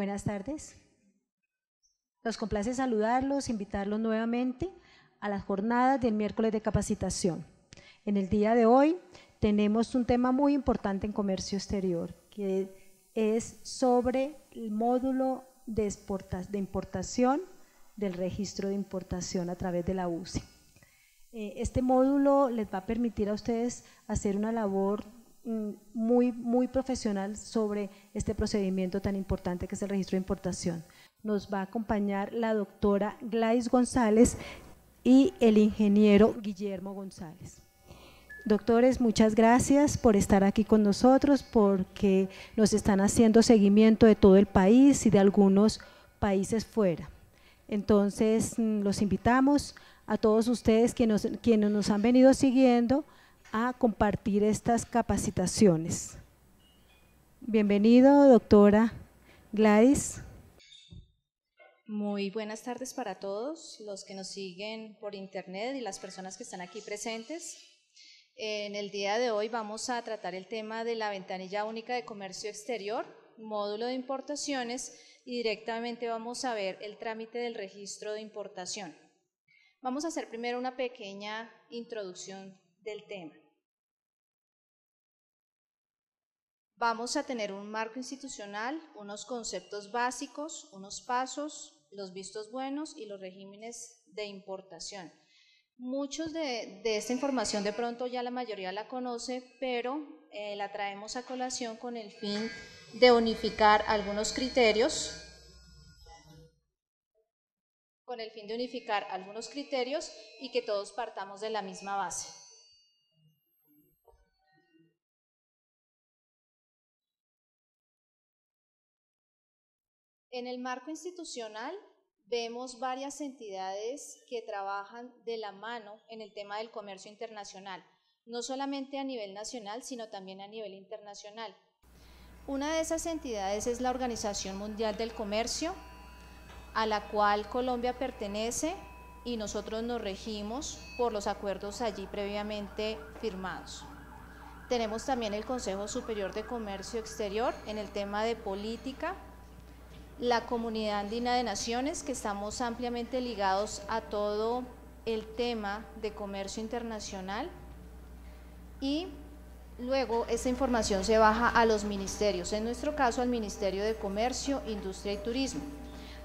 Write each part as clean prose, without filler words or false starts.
Buenas tardes. Nos complace saludarlos, invitarlos nuevamente a las jornadas del miércoles de capacitación. En el día de hoy tenemos un tema muy importante en comercio exterior, que es sobre el módulo de importación del registro de importación a través de la UCE. Este módulo les va a permitir a ustedes hacer una labor muy profesional sobre este procedimiento tan importante que es el registro de importación. Nos va a acompañar la doctora Gladys González y el ingeniero Guillermo González. Doctores, muchas gracias por estar aquí con nosotros, porque nos están haciendo seguimiento de todo el país y de algunos países fuera. Entonces, los invitamos a todos ustedes quienes nos han venido siguiendo a compartir estas capacitaciones. Bienvenido, doctora Gladys. Muy buenas tardes para todos los que nos siguen por internet y las personas que están aquí presentes. En el día de hoy vamos a tratar el tema de la ventanilla única de comercio exterior, módulo de importaciones, y directamente vamos a ver el trámite del registro de importación. Vamos a hacer primero una pequeña introducción del tema. Vamos a tener un marco institucional, unos conceptos básicos, unos pasos, los vistos buenos y los regímenes de importación. Muchos de esta información de pronto ya la mayoría la conoce, pero la traemos a colación con el fin de unificar algunos criterios, y que todos partamos de la misma base. En el marco institucional vemos varias entidades que trabajan de la mano en el tema del comercio internacional, no solamente a nivel nacional, sino también a nivel internacional. Una de esas entidades es la Organización Mundial del Comercio, a la cual Colombia pertenece, y nosotros nos regimos por los acuerdos allí previamente firmados. Tenemos también el Consejo Superior de Comercio Exterior en el tema de política, la Comunidad Andina de Naciones, que estamos ampliamente ligados a todo el tema de comercio internacional, y luego esta información se baja a los ministerios, en nuestro caso al Ministerio de Comercio, Industria y Turismo.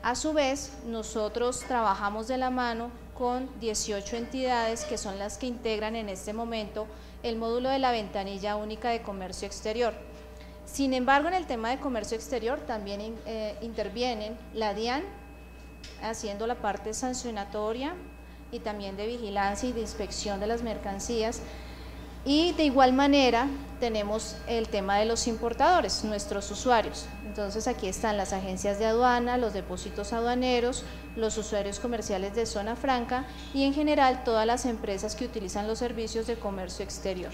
A su vez, nosotros trabajamos de la mano con 18 entidades que son las que integran en este momento el módulo de la ventanilla única de comercio exterior. Sin embargo, en el tema de comercio exterior también intervienen la DIAN, haciendo la parte sancionatoria y también de vigilancia y de inspección de las mercancías, y de igual manera tenemos el tema de los importadores, nuestros usuarios. Entonces aquí están las agencias de aduana, los depósitos aduaneros, los usuarios comerciales de zona franca y en general todas las empresas que utilizan los servicios de comercio exterior.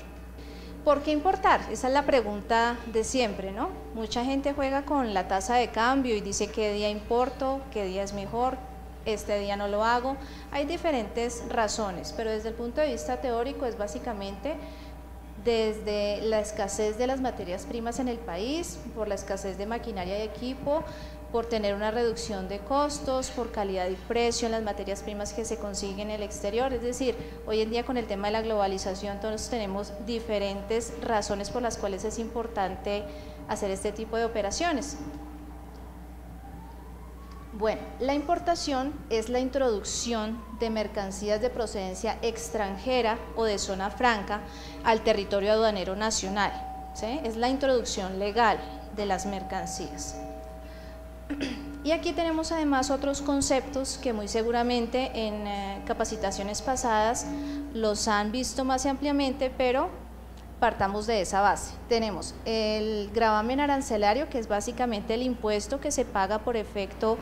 ¿Por qué importar? Esa es la pregunta de siempre, ¿no? Mucha gente juega con la tasa de cambio y dice qué día importo, qué día es mejor, este día no lo hago. Hay diferentes razones, pero desde el punto de vista teórico es básicamente desde la escasez de las materias primas en el país, por la escasez de maquinaria y equipo, por tener una reducción de costos, por calidad y precio en las materias primas que se consiguen en el exterior. Es decir, hoy en día con el tema de la globalización todos tenemos diferentes razones por las cuales es importante hacer este tipo de operaciones. Bueno, la importación es la introducción de mercancías de procedencia extranjera o de zona franca al territorio aduanero nacional, ¿sí? Es la introducción legal de las mercancías. Y aquí tenemos además otros conceptos que muy seguramente en capacitaciones pasadas los han visto más ampliamente, pero partamos de esa base. Tenemos el gravamen arancelario, que es básicamente el impuesto que se paga por efecto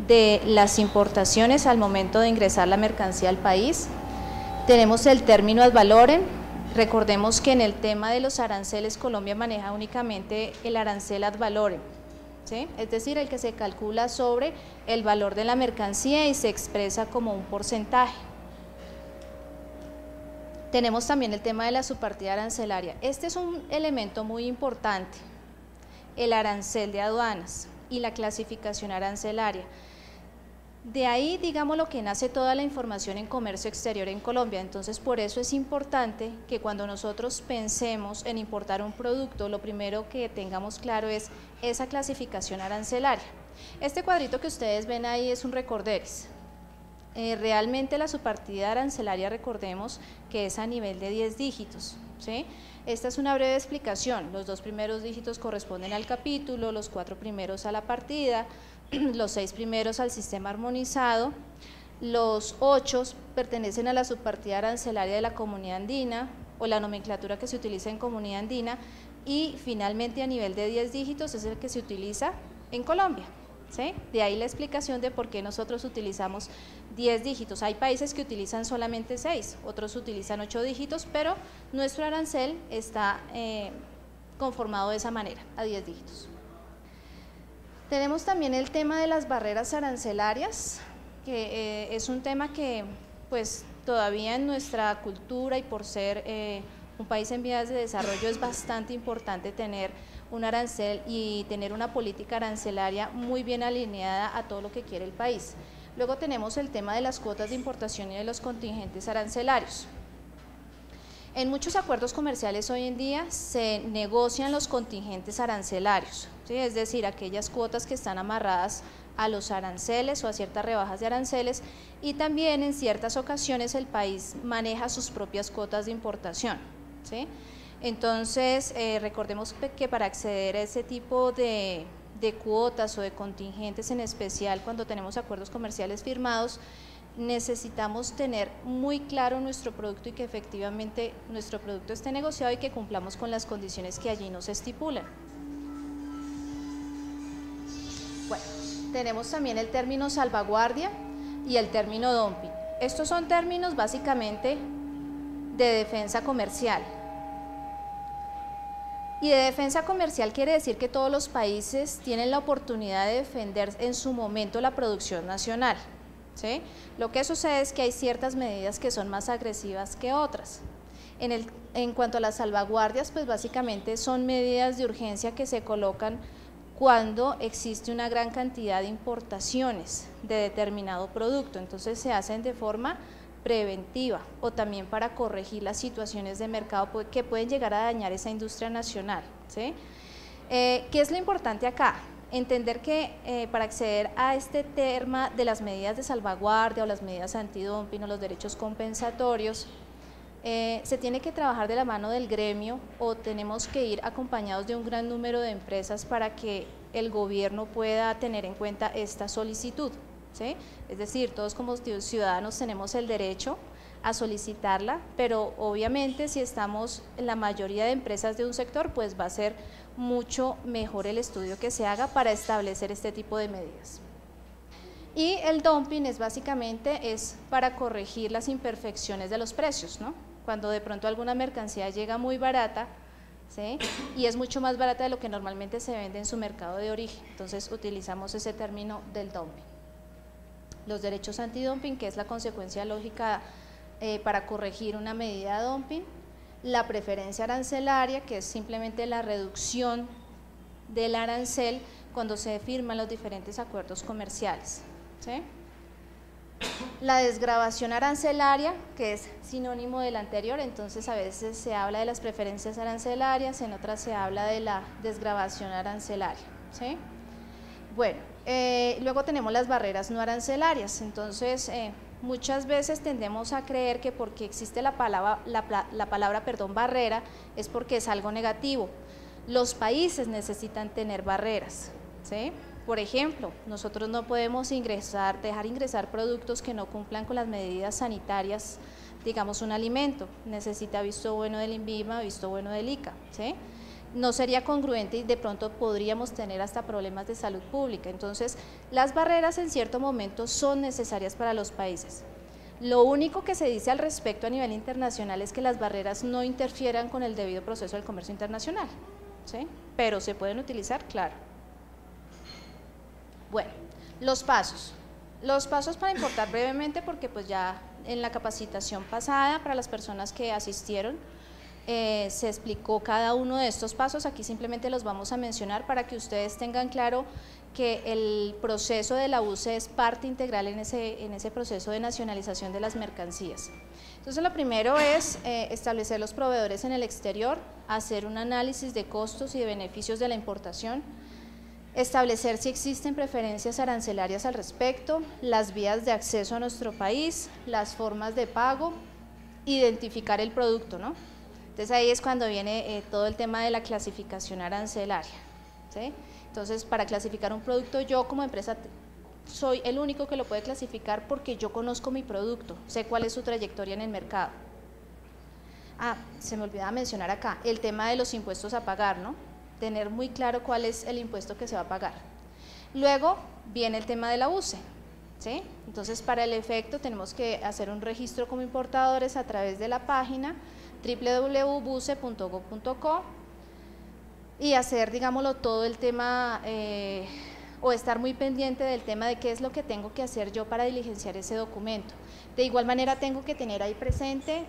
de las importaciones al momento de ingresar la mercancía al país. Tenemos el término ad valorem. Recordemos que en el tema de los aranceles Colombia maneja únicamente el arancel ad valorem, ¿sí? Es decir, el que se calcula sobre el valor de la mercancía y se expresa como un porcentaje. Tenemos también el tema de la subpartida arancelaria. Este es un elemento muy importante, el arancel de aduanas. y la clasificación arancelaria. De ahí, digamos, lo que nace toda la información en comercio exterior en Colombia. Entonces, por eso es importante que cuando nosotros pensemos en importar un producto, lo primero que tengamos claro es esa clasificación arancelaria. Este cuadrito que ustedes ven ahí es un recorderis. Realmente la subpartida arancelaria, recordemos que es a nivel de 10 dígitos, ¿sí? Esta es una breve explicación. Los 2 primeros dígitos corresponden al capítulo, los 4 primeros a la partida, los 6 primeros al sistema armonizado, los 8 pertenecen a la subpartida arancelaria de la Comunidad Andina o la nomenclatura que se utiliza en Comunidad Andina, y finalmente a nivel de 10 dígitos es el que se utiliza en Colombia, ¿sí? De ahí la explicación de por qué nosotros utilizamos 10 dígitos. Hay países que utilizan solamente 6, otros utilizan 8 dígitos, pero nuestro arancel está conformado de esa manera, a 10 dígitos. Tenemos también el tema de las barreras arancelarias, que es un tema que pues todavía en nuestra cultura y por ser un país en vías de desarrollo es bastante importante tener un arancel y tener una política arancelaria muy bien alineada a todo lo que quiere el país. Luego tenemos el tema de las cuotas de importación y de los contingentes arancelarios. En muchos acuerdos comerciales hoy en día se negocian los contingentes arancelarios, ¿sí? Es decir, aquellas cuotas que están amarradas a los aranceles o a ciertas rebajas de aranceles, y también en ciertas ocasiones el país maneja sus propias cuotas de importación, ¿sí? Entonces, recordemos que para acceder a ese tipo de cuotas o de contingentes, en especial cuando tenemos acuerdos comerciales firmados, necesitamos tener muy claro nuestro producto y que efectivamente nuestro producto esté negociado y que cumplamos con las condiciones que allí nos estipulan. Bueno, tenemos también el término salvaguardia y el término dumping. Estos son términos básicamente de defensa comercial. Y de defensa comercial quiere decir que todos los países tienen la oportunidad de defender en su momento la producción nacional, ¿sí? Lo que sucede es que hay ciertas medidas que son más agresivas que otras. En cuanto a las salvaguardias, pues básicamente son medidas de urgencia que se colocan cuando existe una gran cantidad de importaciones de determinado producto, entonces se hacen de forma preventiva o también para corregir las situaciones de mercado que pueden llegar a dañar esa industria nacional, ¿sí? ¿Qué es lo importante acá? Entender que para acceder a este tema de las medidas de salvaguardia o las medidas antidumping o los derechos compensatorios, se tiene que trabajar de la mano del gremio o tenemos que ir acompañados de un gran número de empresas para que el gobierno pueda tener en cuenta esta solicitud, ¿sí? Es decir, todos como ciudadanos tenemos el derecho a solicitarla, pero obviamente si estamos en la mayoría de empresas de un sector, pues va a ser mucho mejor el estudio que se haga para establecer este tipo de medidas. Y el dumping es básicamente para corregir las imperfecciones de los precios, ¿no? Cuando de pronto alguna mercancía llega muy barata, ¿sí? Y es mucho más barata de lo que normalmente se vende en su mercado de origen, entonces utilizamos ese término del dumping. Los derechos antidumping, que es la consecuencia lógica para corregir una medida de dumping, la preferencia arancelaria, que es simplemente la reducción del arancel cuando se firman los diferentes acuerdos comerciales, ¿sí? La desgravación arancelaria, que es sinónimo del anterior, entonces a veces se habla de las preferencias arancelarias, en otras se habla de la desgravación arancelaria, ¿sí? Bueno, luego tenemos las barreras no arancelarias, entonces muchas veces tendemos a creer que porque existe la palabra barrera es porque es algo negativo. Los países necesitan tener barreras, ¿sí? Por ejemplo, nosotros no podemos dejar ingresar productos que no cumplan con las medidas sanitarias, digamos un alimento, necesita visto bueno del INVIMA, visto bueno del ICA, ¿sí? No sería congruente y de pronto podríamos tener hasta problemas de salud pública. Entonces, las barreras en cierto momento son necesarias para los países. Lo único que se dice al respecto a nivel internacional es que las barreras no interfieran con el debido proceso del comercio internacional, ¿sí? Pero se pueden utilizar, claro. Bueno, los pasos para importar brevemente, porque pues ya en la capacitación pasada para las personas que asistieron se explicó cada uno de estos pasos, aquí simplemente los vamos a mencionar para que ustedes tengan claro que el proceso de la UCE es parte integral en ese proceso de nacionalización de las mercancías. Entonces lo primero es establecer los proveedores en el exterior, hacer un análisis de costos y de beneficios de la importación, establecer si existen preferencias arancelarias al respecto, las vías de acceso a nuestro país, las formas de pago, identificar el producto, ¿no? Entonces ahí es cuando viene todo el tema de la clasificación arancelaria, ¿sí? Entonces para clasificar un producto yo como empresa soy el único que lo puede clasificar porque yo conozco mi producto, sé cuál es su trayectoria en el mercado. Ah, se me olvidaba mencionar acá, el tema de los impuestos a pagar, ¿no? Tener muy claro cuál es el impuesto que se va a pagar. Luego viene el tema de la UCE, ¿sí? Entonces para el efecto tenemos que hacer un registro como importadores a través de la página www.buce.gov.co y hacer, digámoslo, todo el tema o estar muy pendiente del tema de qué es lo que tengo que hacer yo para diligenciar ese documento. De igual manera tengo que tener ahí presente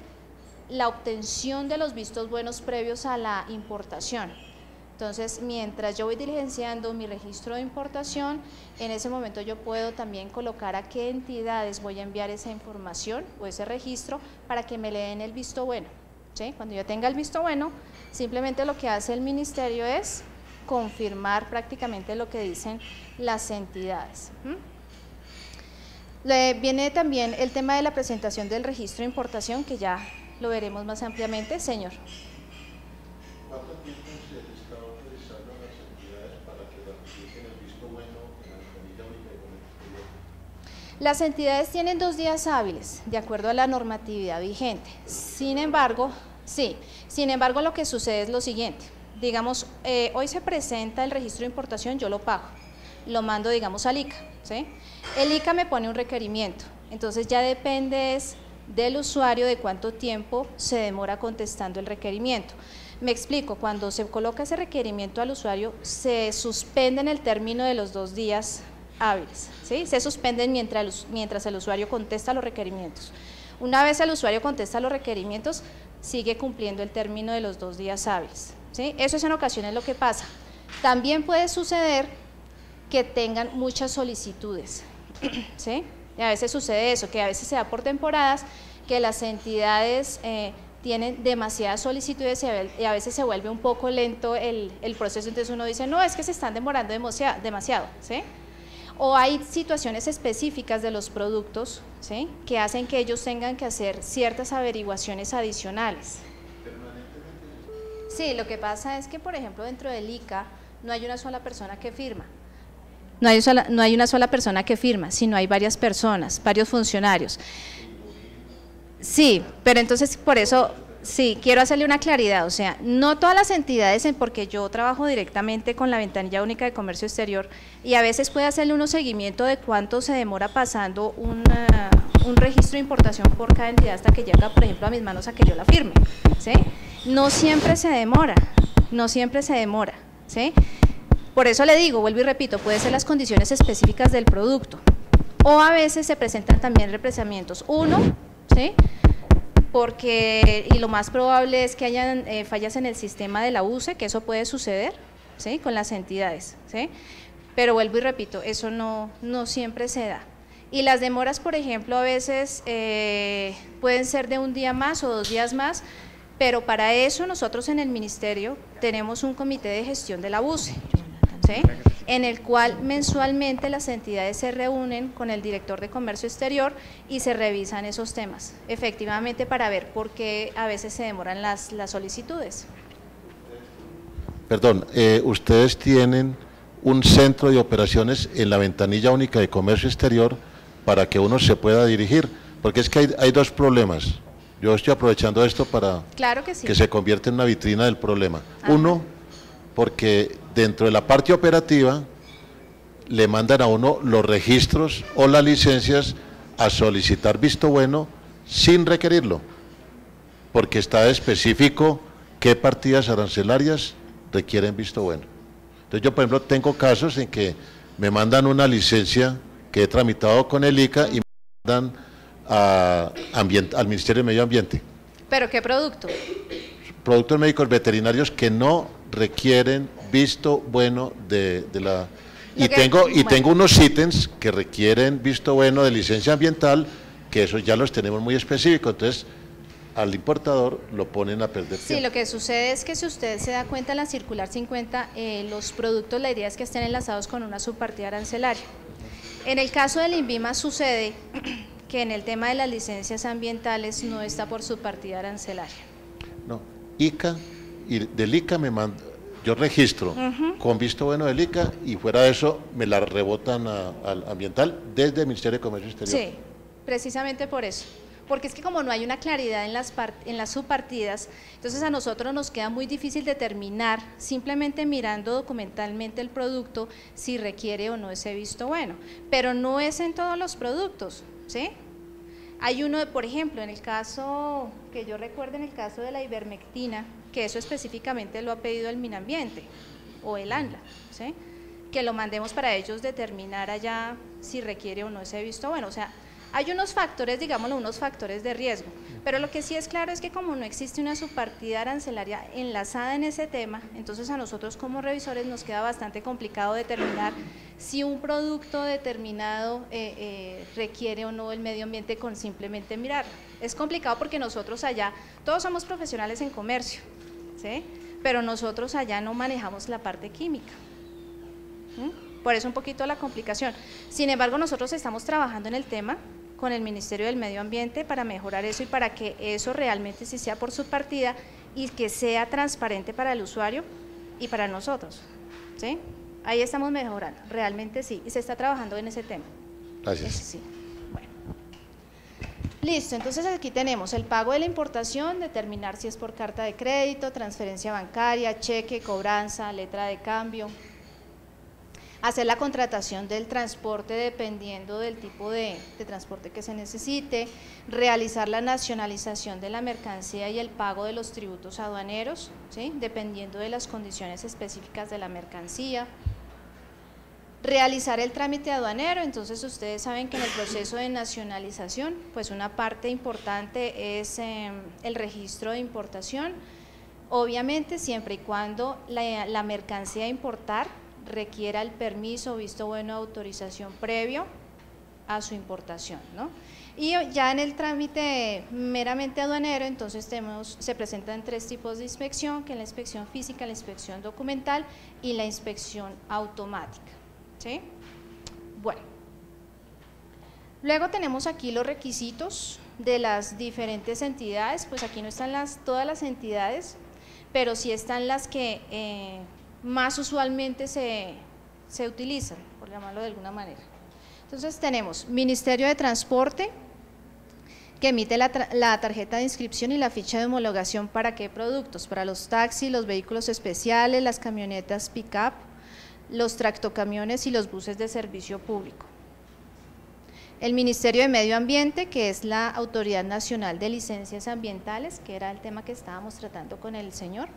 la obtención de los vistos buenos previos a la importación. Entonces, mientras yo voy diligenciando mi registro de importación, en ese momento yo puedo también colocar a qué entidades voy a enviar esa información o ese registro para que me le den el visto bueno, ¿sí? Cuando yo tenga el visto bueno, simplemente lo que hace el ministerio es confirmar prácticamente lo que dicen las entidades. Viene también el tema de la presentación del registro de importación, que ya lo veremos más ampliamente, señor. ¿Cuánto tiempo se está autorizando a las entidades para que ratifiquen el visto bueno en la ventanilla única de comercio exterior? Las entidades tienen 2 días hábiles, de acuerdo a la normatividad vigente. Sin embargo, lo que sucede es lo siguiente. Digamos, hoy se presenta el registro de importación, yo lo pago, lo mando, digamos, al ICA, ¿sí? El ICA me pone un requerimiento, entonces ya depende del usuario de cuánto tiempo se demora contestando el requerimiento. Me explico, cuando se coloca ese requerimiento al usuario, se suspenden el término de los 2 días hábiles, ¿sí? Se suspenden mientras el usuario contesta los requerimientos. Una vez el usuario contesta los requerimientos, sigue cumpliendo el término de los 2 días hábiles, ¿sí? Eso es en ocasiones lo que pasa. También puede suceder que tengan muchas solicitudes, ¿sí? Y a veces sucede eso, que a veces se da por temporadas, que las entidades tienen demasiadas solicitudes y a veces se vuelve un poco lento el proceso, entonces uno dice, no, es que se están demorando demasiado, ¿sí? O hay situaciones específicas de los productos, ¿sí?, que hacen que ellos tengan que hacer ciertas averiguaciones adicionales. Sí, lo que pasa es que, por ejemplo, dentro del ICA no hay una sola persona que firma. No hay una sola persona que firma, sino hay varias personas, varios funcionarios. Sí, pero entonces por eso, sí, quiero hacerle una claridad, o sea, no todas las entidades, porque yo trabajo directamente con la ventanilla única de comercio exterior y a veces puede hacerle unos seguimiento de cuánto se demora pasando un registro de importación por cada entidad hasta que llega, por ejemplo, a mis manos a que yo la firme, ¿sí? No siempre se demora, ¿sí? Por eso le digo, vuelvo y repito, puede ser las condiciones específicas del producto o a veces se presentan también represamientos. Uno, ¿sí?, porque, y lo más probable es que hayan fallas en el sistema de la UCE, que eso puede suceder, ¿sí?, con las entidades, ¿sí? Pero vuelvo y repito, eso no siempre se da. Y las demoras, por ejemplo, a veces pueden ser de 1 día más o 2 días más, pero para eso nosotros en el ministerio tenemos un comité de gestión de la UCE, ¿sí?, en el cual mensualmente las entidades se reúnen con el director de comercio exterior y se revisan esos temas, efectivamente, para ver por qué a veces se demoran las solicitudes. Perdón, ustedes tienen un centro de operaciones en la ventanilla única de comercio exterior para que uno se pueda dirigir, porque es que hay 2 problemas. Yo estoy aprovechando esto para claro que sí, que se convierta en una vitrina del problema. Ajá. Uno, porque dentro de la parte operativa le mandan a uno los registros o las licencias a solicitar visto bueno sin requerirlo, porque está específico qué partidas arancelarias requieren visto bueno. Entonces yo, por ejemplo, tengo casos en que me mandan una licencia que he tramitado con el ICA y me mandan al Ministerio de Medio Ambiente. ¿Pero qué producto? Productos médicos veterinarios que no requieren visto bueno de Y tengo unos ítems que requieren visto bueno de licencia ambiental, que esos ya los tenemos muy específicos, entonces al importador lo ponen a perder tiempo. Sí, lo que sucede es que si usted se da cuenta en la circular 50, los productos, la idea es que estén enlazados con una subpartida arancelaria. En el caso del INVIMA sucede que en el tema de las licencias ambientales no está por subpartida arancelaria. No, ICA, y del ICA me manda, yo registro con visto bueno del ICA y fuera de eso me la rebotan al ambiental desde el Ministerio de Comercio Exterior. Sí, precisamente por eso. Porque es que como no hay una claridad en las subpartidas, entonces a nosotros nos queda muy difícil determinar, simplemente mirando documentalmente el producto, si requiere o no ese visto bueno. Pero no es en todos los productos, ¿sí? Hay uno, por ejemplo, en el caso, que yo recuerdo en el caso de la ivermectina, que eso específicamente lo ha pedido el Minambiente o el ANLA, ¿sí? Que lo mandemos para ellos determinar allá si requiere o no ese visto bueno, o sea, hay unos factores, digámoslo, unos factores de riesgo, pero lo que sí es claro es que como no existe una subpartida arancelaria enlazada en ese tema, entonces a nosotros como revisores nos queda bastante complicado determinar si un producto determinado requiere o no el medio ambiente con simplemente mirar. Es complicado porque nosotros allá, todos somos profesionales en comercio, ¿sí? Pero nosotros allá no manejamos la parte química. Por eso un poquito la complicación. Sin embargo, nosotros estamos trabajando en el tema con el Ministerio del Medio Ambiente para mejorar eso y para que eso realmente sí sea por subpartida y que sea transparente para el usuario y para nosotros, ¿sí? Ahí estamos mejorando, realmente sí, y se está trabajando en ese tema. Gracias. Sí. Bueno. Listo, entonces aquí tenemos el pago de la importación, determinar si es por carta de crédito, transferencia bancaria, cheque, cobranza, letra de cambio. Hacer la contratación del transporte dependiendo del tipo de transporte que se necesite, realizar la nacionalización de la mercancía y el pago de los tributos aduaneros, ¿sí? Dependiendo de las condiciones específicas de la mercancía, realizar el trámite aduanero. Entonces ustedes saben que en el proceso de nacionalización, pues una parte importante es el registro de importación, obviamente siempre y cuando la mercancía a importar requiera el permiso, visto bueno, autorización previo a su importación, ¿no? Y ya en el trámite meramente aduanero, entonces se presentan 3 tipos de inspección, que es la inspección física, la inspección documental y la inspección automática, ¿sí? Bueno, luego tenemos aquí los requisitos de las diferentes entidades, pues aquí no están todas las entidades, pero sí están las que más usualmente se utilizan, por llamarlo de alguna manera. Entonces tenemos Ministerio de Transporte, que emite la tarjeta de inscripción y la ficha de homologación para qué productos, para los taxis, los vehículos especiales, las camionetas pick-up, los tractocamiones y los buses de servicio público. El Ministerio de Medio Ambiente, que es la Autoridad Nacional de Licencias Ambientales, que era el tema que estábamos tratando con el señor.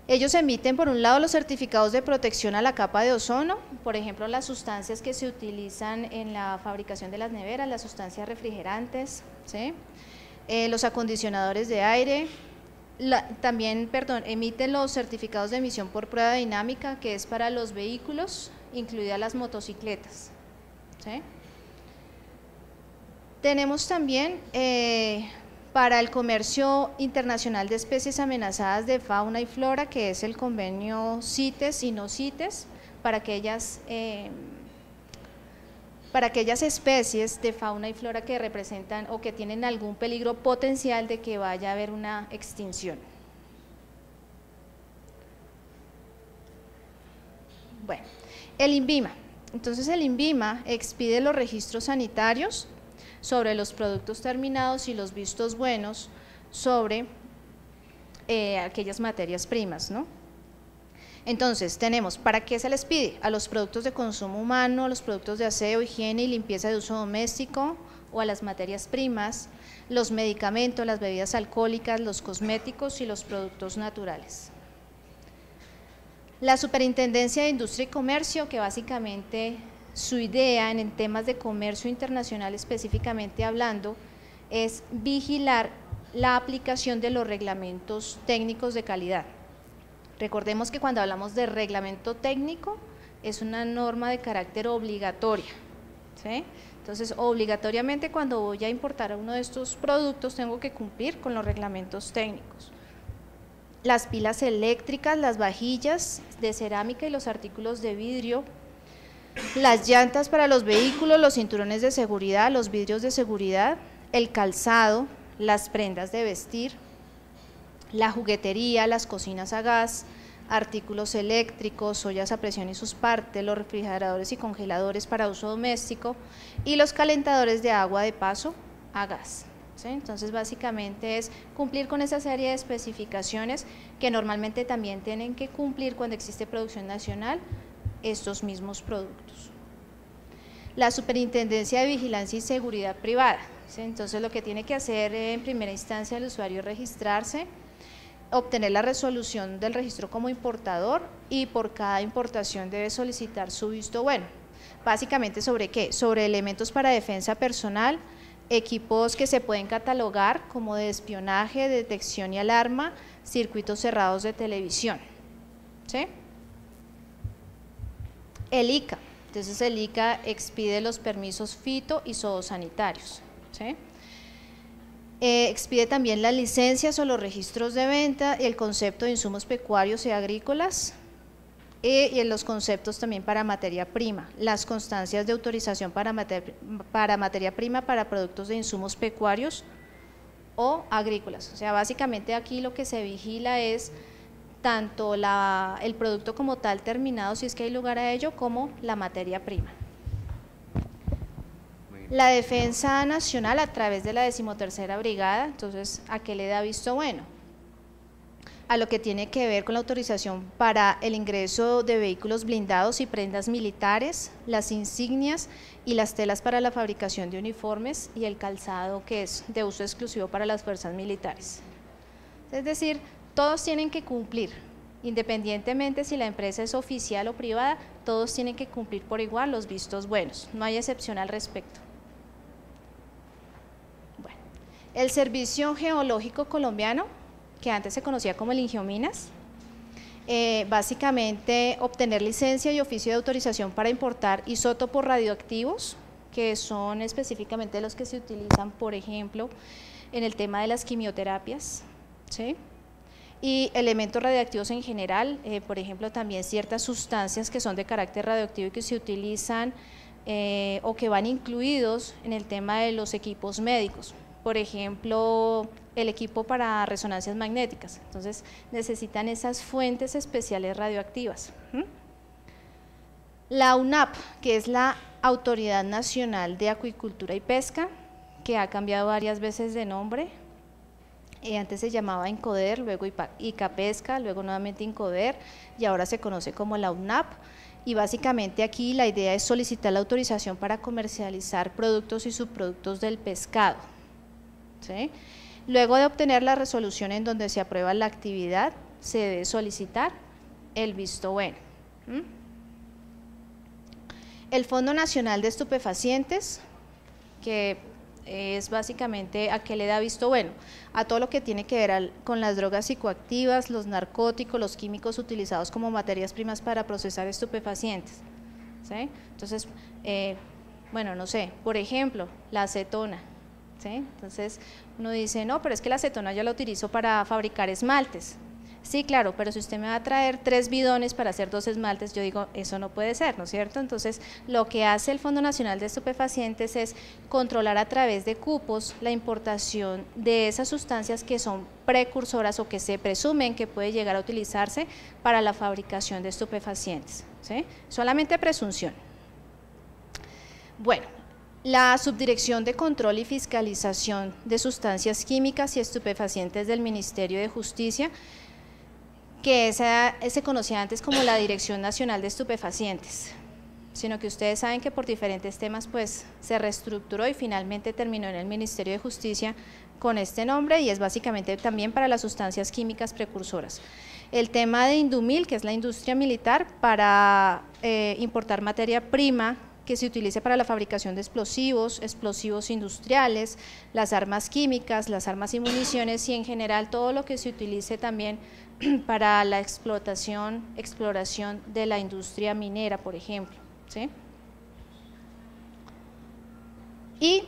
Ellos emiten por un lado los certificados de protección a la capa de ozono, por ejemplo las sustancias que se utilizan en la fabricación de las neveras, las sustancias refrigerantes, ¿sí? Los acondicionadores de aire, también emiten los certificados de emisión por prueba dinámica, que es para los vehículos, incluidas las motocicletas, ¿sí? Tenemos también para el comercio internacional de especies amenazadas de fauna y flora, que es el convenio CITES y no CITES, para aquellas especies de fauna y flora que representan o que tienen algún peligro potencial de que vaya a haber una extinción. Bueno, el INVIMA. Entonces el INVIMA expide los registros sanitarios sobre los productos terminados y los vistos buenos sobre aquellas materias primas, ¿no? Entonces tenemos, ¿para qué se les pide? A los productos de consumo humano, a los productos de aseo, higiene y limpieza de uso doméstico o a las materias primas, los medicamentos, las bebidas alcohólicas, los cosméticos y los productos naturales. La Superintendencia de Industria y Comercio, que básicamente su idea en temas de comercio internacional específicamente hablando, es vigilar la aplicación de los reglamentos técnicos de calidad. Recordemos que cuando hablamos de reglamento técnico, es una norma de carácter obligatoria, ¿sí? Entonces, obligatoriamente cuando voy a importar uno de estos productos tengo que cumplir con los reglamentos técnicos. Las pilas eléctricas, las vajillas de cerámica y los artículos de vidrio, las llantas para los vehículos, los cinturones de seguridad, los vidrios de seguridad, el calzado, las prendas de vestir, la juguetería, las cocinas a gas, artículos eléctricos, ollas a presión y sus partes, los refrigeradores y congeladores para uso doméstico y los calentadores de agua de paso a gas. ¿Sí? Entonces básicamente es cumplir con esa serie de especificaciones que normalmente también tienen que cumplir cuando existe producción nacional estos mismos productos. La Superintendencia de Vigilancia y Seguridad Privada, ¿sí? Entonces lo que tiene que hacer en primera instancia el usuario es registrarse, obtener la resolución del registro como importador y por cada importación debe solicitar su visto bueno. Básicamente ¿sobre qué? Sobre elementos para defensa personal, equipos que se pueden catalogar como de espionaje, detección y alarma, circuitos cerrados de televisión. ¿Sí? El ICA, entonces el ICA expide los permisos fito y zoosanitarios. ¿Sí? Expide también las licencias o los registros de venta, el concepto de insumos pecuarios y agrícolas, y en los conceptos también para materia prima, las constancias de autorización para materia prima para productos de insumos pecuarios o agrícolas. O sea, básicamente aquí lo que se vigila es tanto el producto como tal terminado, si es que hay lugar a ello, como la materia prima. La Defensa Nacional a través de la 13ª Brigada, entonces, ¿a qué le da visto bueno? A lo que tiene que ver con la autorización para el ingreso de vehículos blindados y prendas militares, las insignias y las telas para la fabricación de uniformes y el calzado que es de uso exclusivo para las fuerzas militares. Es decir, todos tienen que cumplir, independientemente si la empresa es oficial o privada, todos tienen que cumplir por igual los vistos buenos, no hay excepción al respecto. Bueno, el Servicio Geológico Colombiano, que antes se conocía como el Ingiominas, básicamente obtener licencia y oficio de autorización para importar isótopos radioactivos, que son específicamente los que se utilizan, por ejemplo, en el tema de las quimioterapias, ¿sí? Y elementos radioactivos en general, por ejemplo, también ciertas sustancias que son de carácter radioactivo y que se utilizan o que van incluidos en el tema de los equipos médicos. Por ejemplo, el equipo para resonancias magnéticas, entonces necesitan esas fuentes especiales radioactivas. La UNAP, que es la Autoridad Nacional de Acuicultura y Pesca, que ha cambiado varias veces de nombre, antes se llamaba INCODER, luego ICAPESCA, luego nuevamente INCODER y ahora se conoce como la UNAP. Y básicamente aquí la idea es solicitar la autorización para comercializar productos y subproductos del pescado. ¿Sí? Luego de obtener la resolución en donde se aprueba la actividad, se debe solicitar el visto bueno. El Fondo Nacional de Estupefacientes, que es básicamente a qué le da visto bueno, a todo lo que tiene que ver con las drogas psicoactivas, los narcóticos, los químicos utilizados como materias primas para procesar estupefacientes. ¿Sí? Entonces, bueno, no sé, por ejemplo, la acetona. ¿Sí? Entonces uno dice, no, pero es que la acetona ya la utilizo para fabricar esmaltes. Sí, claro, pero si usted me va a traer 3 bidones para hacer 2 esmaltes, yo digo, eso no puede ser, ¿no es cierto? Entonces lo que hace el Fondo Nacional de Estupefacientes es controlar a través de cupos la importación de esas sustancias que son precursoras o que se presumen que puede llegar a utilizarse para la fabricación de estupefacientes. ¿Sí? Solamente presunción. Bueno, la Subdirección de Control y Fiscalización de Sustancias Químicas y Estupefacientes del Ministerio de Justicia, que se conocía antes como la Dirección Nacional de Estupefacientes, sino que ustedes saben que por diferentes temas pues se reestructuró y finalmente terminó en el Ministerio de Justicia con este nombre y es básicamente también para las sustancias químicas precursoras. El tema de Indumil, que es la industria militar, para importar materia prima que se utilice para la fabricación de explosivos, explosivos industriales, las armas químicas, las armas y municiones y en general todo lo que se utilice también para la exploración de la industria minera, por ejemplo, ¿sí? Y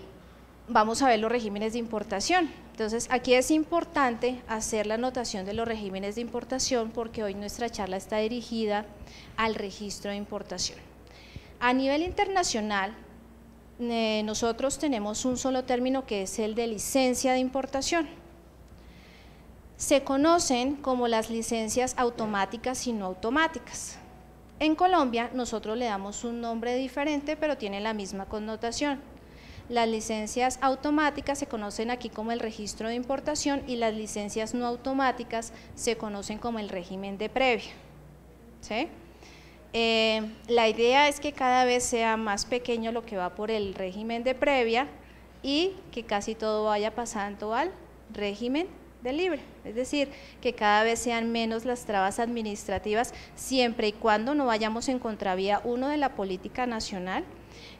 vamos a ver los regímenes de importación. Entonces, aquí es importante hacer la anotación de los regímenes de importación porque hoy nuestra charla está dirigida al registro de importación. A nivel internacional, nosotros tenemos un solo término que es el de licencia de importación. Se conocen como las licencias automáticas y no automáticas. En Colombia nosotros le damos un nombre diferente, pero tiene la misma connotación. Las licencias automáticas se conocen aquí como el registro de importación y las licencias no automáticas se conocen como el régimen de previa, ¿sí? La idea es que cada vez sea más pequeño lo que va por el régimen de previa y que casi todo vaya pasando al régimen de libre, es decir, que cada vez sean menos las trabas administrativas siempre y cuando no vayamos en contravía, uno, de la política nacional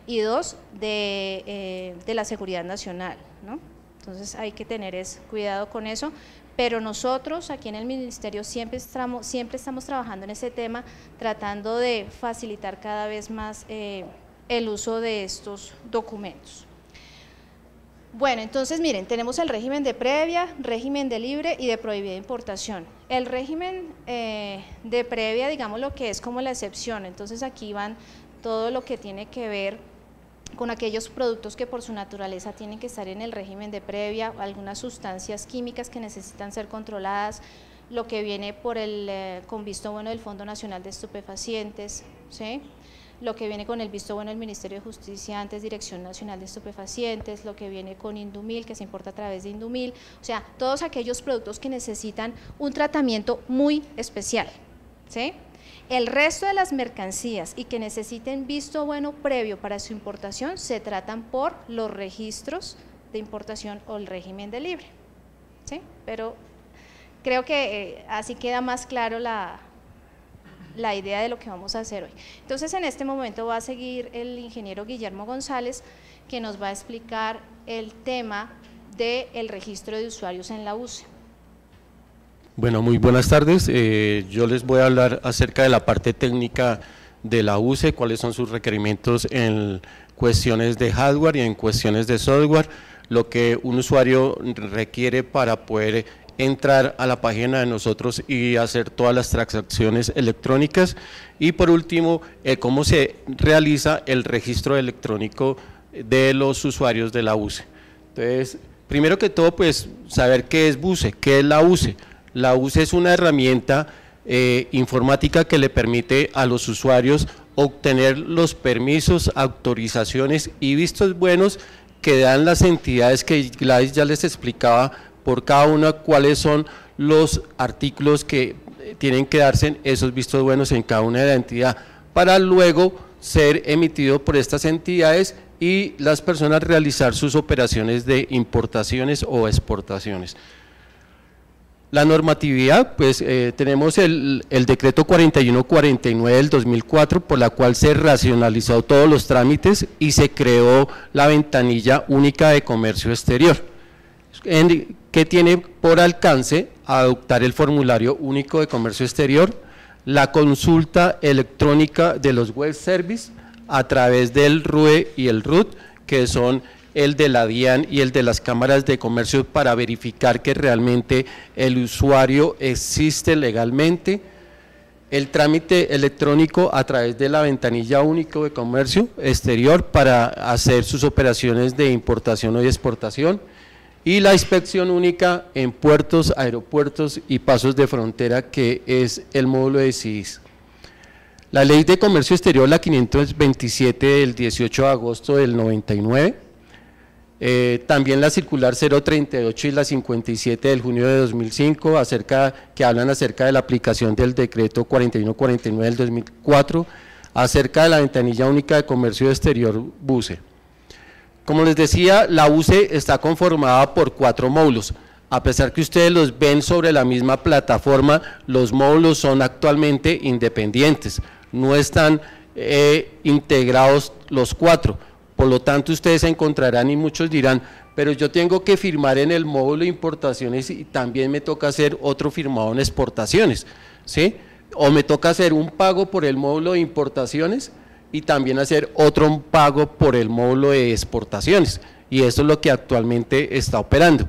y dos, de la seguridad nacional, ¿no? Entonces hay que tener cuidado con eso, pero nosotros aquí en el Ministerio siempre estamos trabajando en ese tema, tratando de facilitar cada vez más el uso de estos documentos. Bueno, entonces miren, tenemos el régimen de previa, régimen de libre y de prohibida importación. El régimen de previa, digamos lo que es como la excepción, entonces aquí van todo lo que tiene que ver con aquellos productos que por su naturaleza tienen que estar en el régimen de previa, algunas sustancias químicas que necesitan ser controladas, lo que viene con visto bueno del Fondo Nacional de Estupefacientes, ¿sí? Lo que viene con el visto bueno del Ministerio de Justicia, antes Dirección Nacional de Estupefacientes, lo que viene con Indumil, que se importa a través de Indumil, o sea, todos aquellos productos que necesitan un tratamiento muy especial, ¿sí? El resto de las mercancías y que necesiten visto bueno previo para su importación se tratan por los registros de importación o el régimen de libre, ¿sí? Pero creo que así queda más claro la idea de lo que vamos a hacer hoy. Entonces, en este momento va a seguir el ingeniero Guillermo González, que nos va a explicar el tema del registro de usuarios en la UCE. Bueno, muy buenas tardes. Yo les voy a hablar acerca de la parte técnica de la UCE, cuáles son sus requerimientos en cuestiones de hardware y en cuestiones de software, lo que un usuario requiere para poder entrar a la página de nosotros y hacer todas las transacciones electrónicas, y por último, cómo se realiza el registro electrónico de los usuarios de la UCE. Entonces, primero que todo, pues saber qué es BUCE, qué es la UCE. La UCE es una herramienta informática que le permite a los usuarios obtener los permisos, autorizaciones y vistos buenos que dan las entidades que Gladys ya les explicaba por cada una cuáles son los artículos que tienen que darse esos vistos buenos en cada una de la entidad para luego ser emitido por estas entidades y las personas realizar sus operaciones de importaciones o exportaciones. La normatividad, pues tenemos el decreto 4149 del 2004 por la cual se racionalizó todos los trámites y se creó la ventanilla única de comercio exterior, que tiene por alcance adoptar el formulario único de comercio exterior, la consulta electrónica de los web service a través del RUE y el RUT, que son el de la DIAN y el de las cámaras de comercio para verificar que realmente el usuario existe legalmente, el trámite electrónico a través de la ventanilla única de comercio exterior para hacer sus operaciones de importación o de exportación, y la inspección única en puertos, aeropuertos y pasos de frontera, que es el módulo de CIDIS. La Ley de Comercio Exterior, la 527 del 18 de agosto del 99, también la circular 038 y la 57 del junio de 2005, que hablan acerca de la aplicación del decreto 4149 del 2004, acerca de la ventanilla única de comercio exterior BUCE. Como les decía, la UCE está conformada por 4 módulos. A pesar que ustedes los ven sobre la misma plataforma, los módulos son actualmente independientes, no están integrados los 4. Por lo tanto, ustedes se encontrarán y muchos dirán, pero yo tengo que firmar en el módulo de importaciones y también me toca hacer otro firmado en exportaciones, ¿sí? O me toca hacer un pago por el módulo de importaciones y también hacer otro pago por el módulo de exportaciones, y eso es lo que actualmente está operando.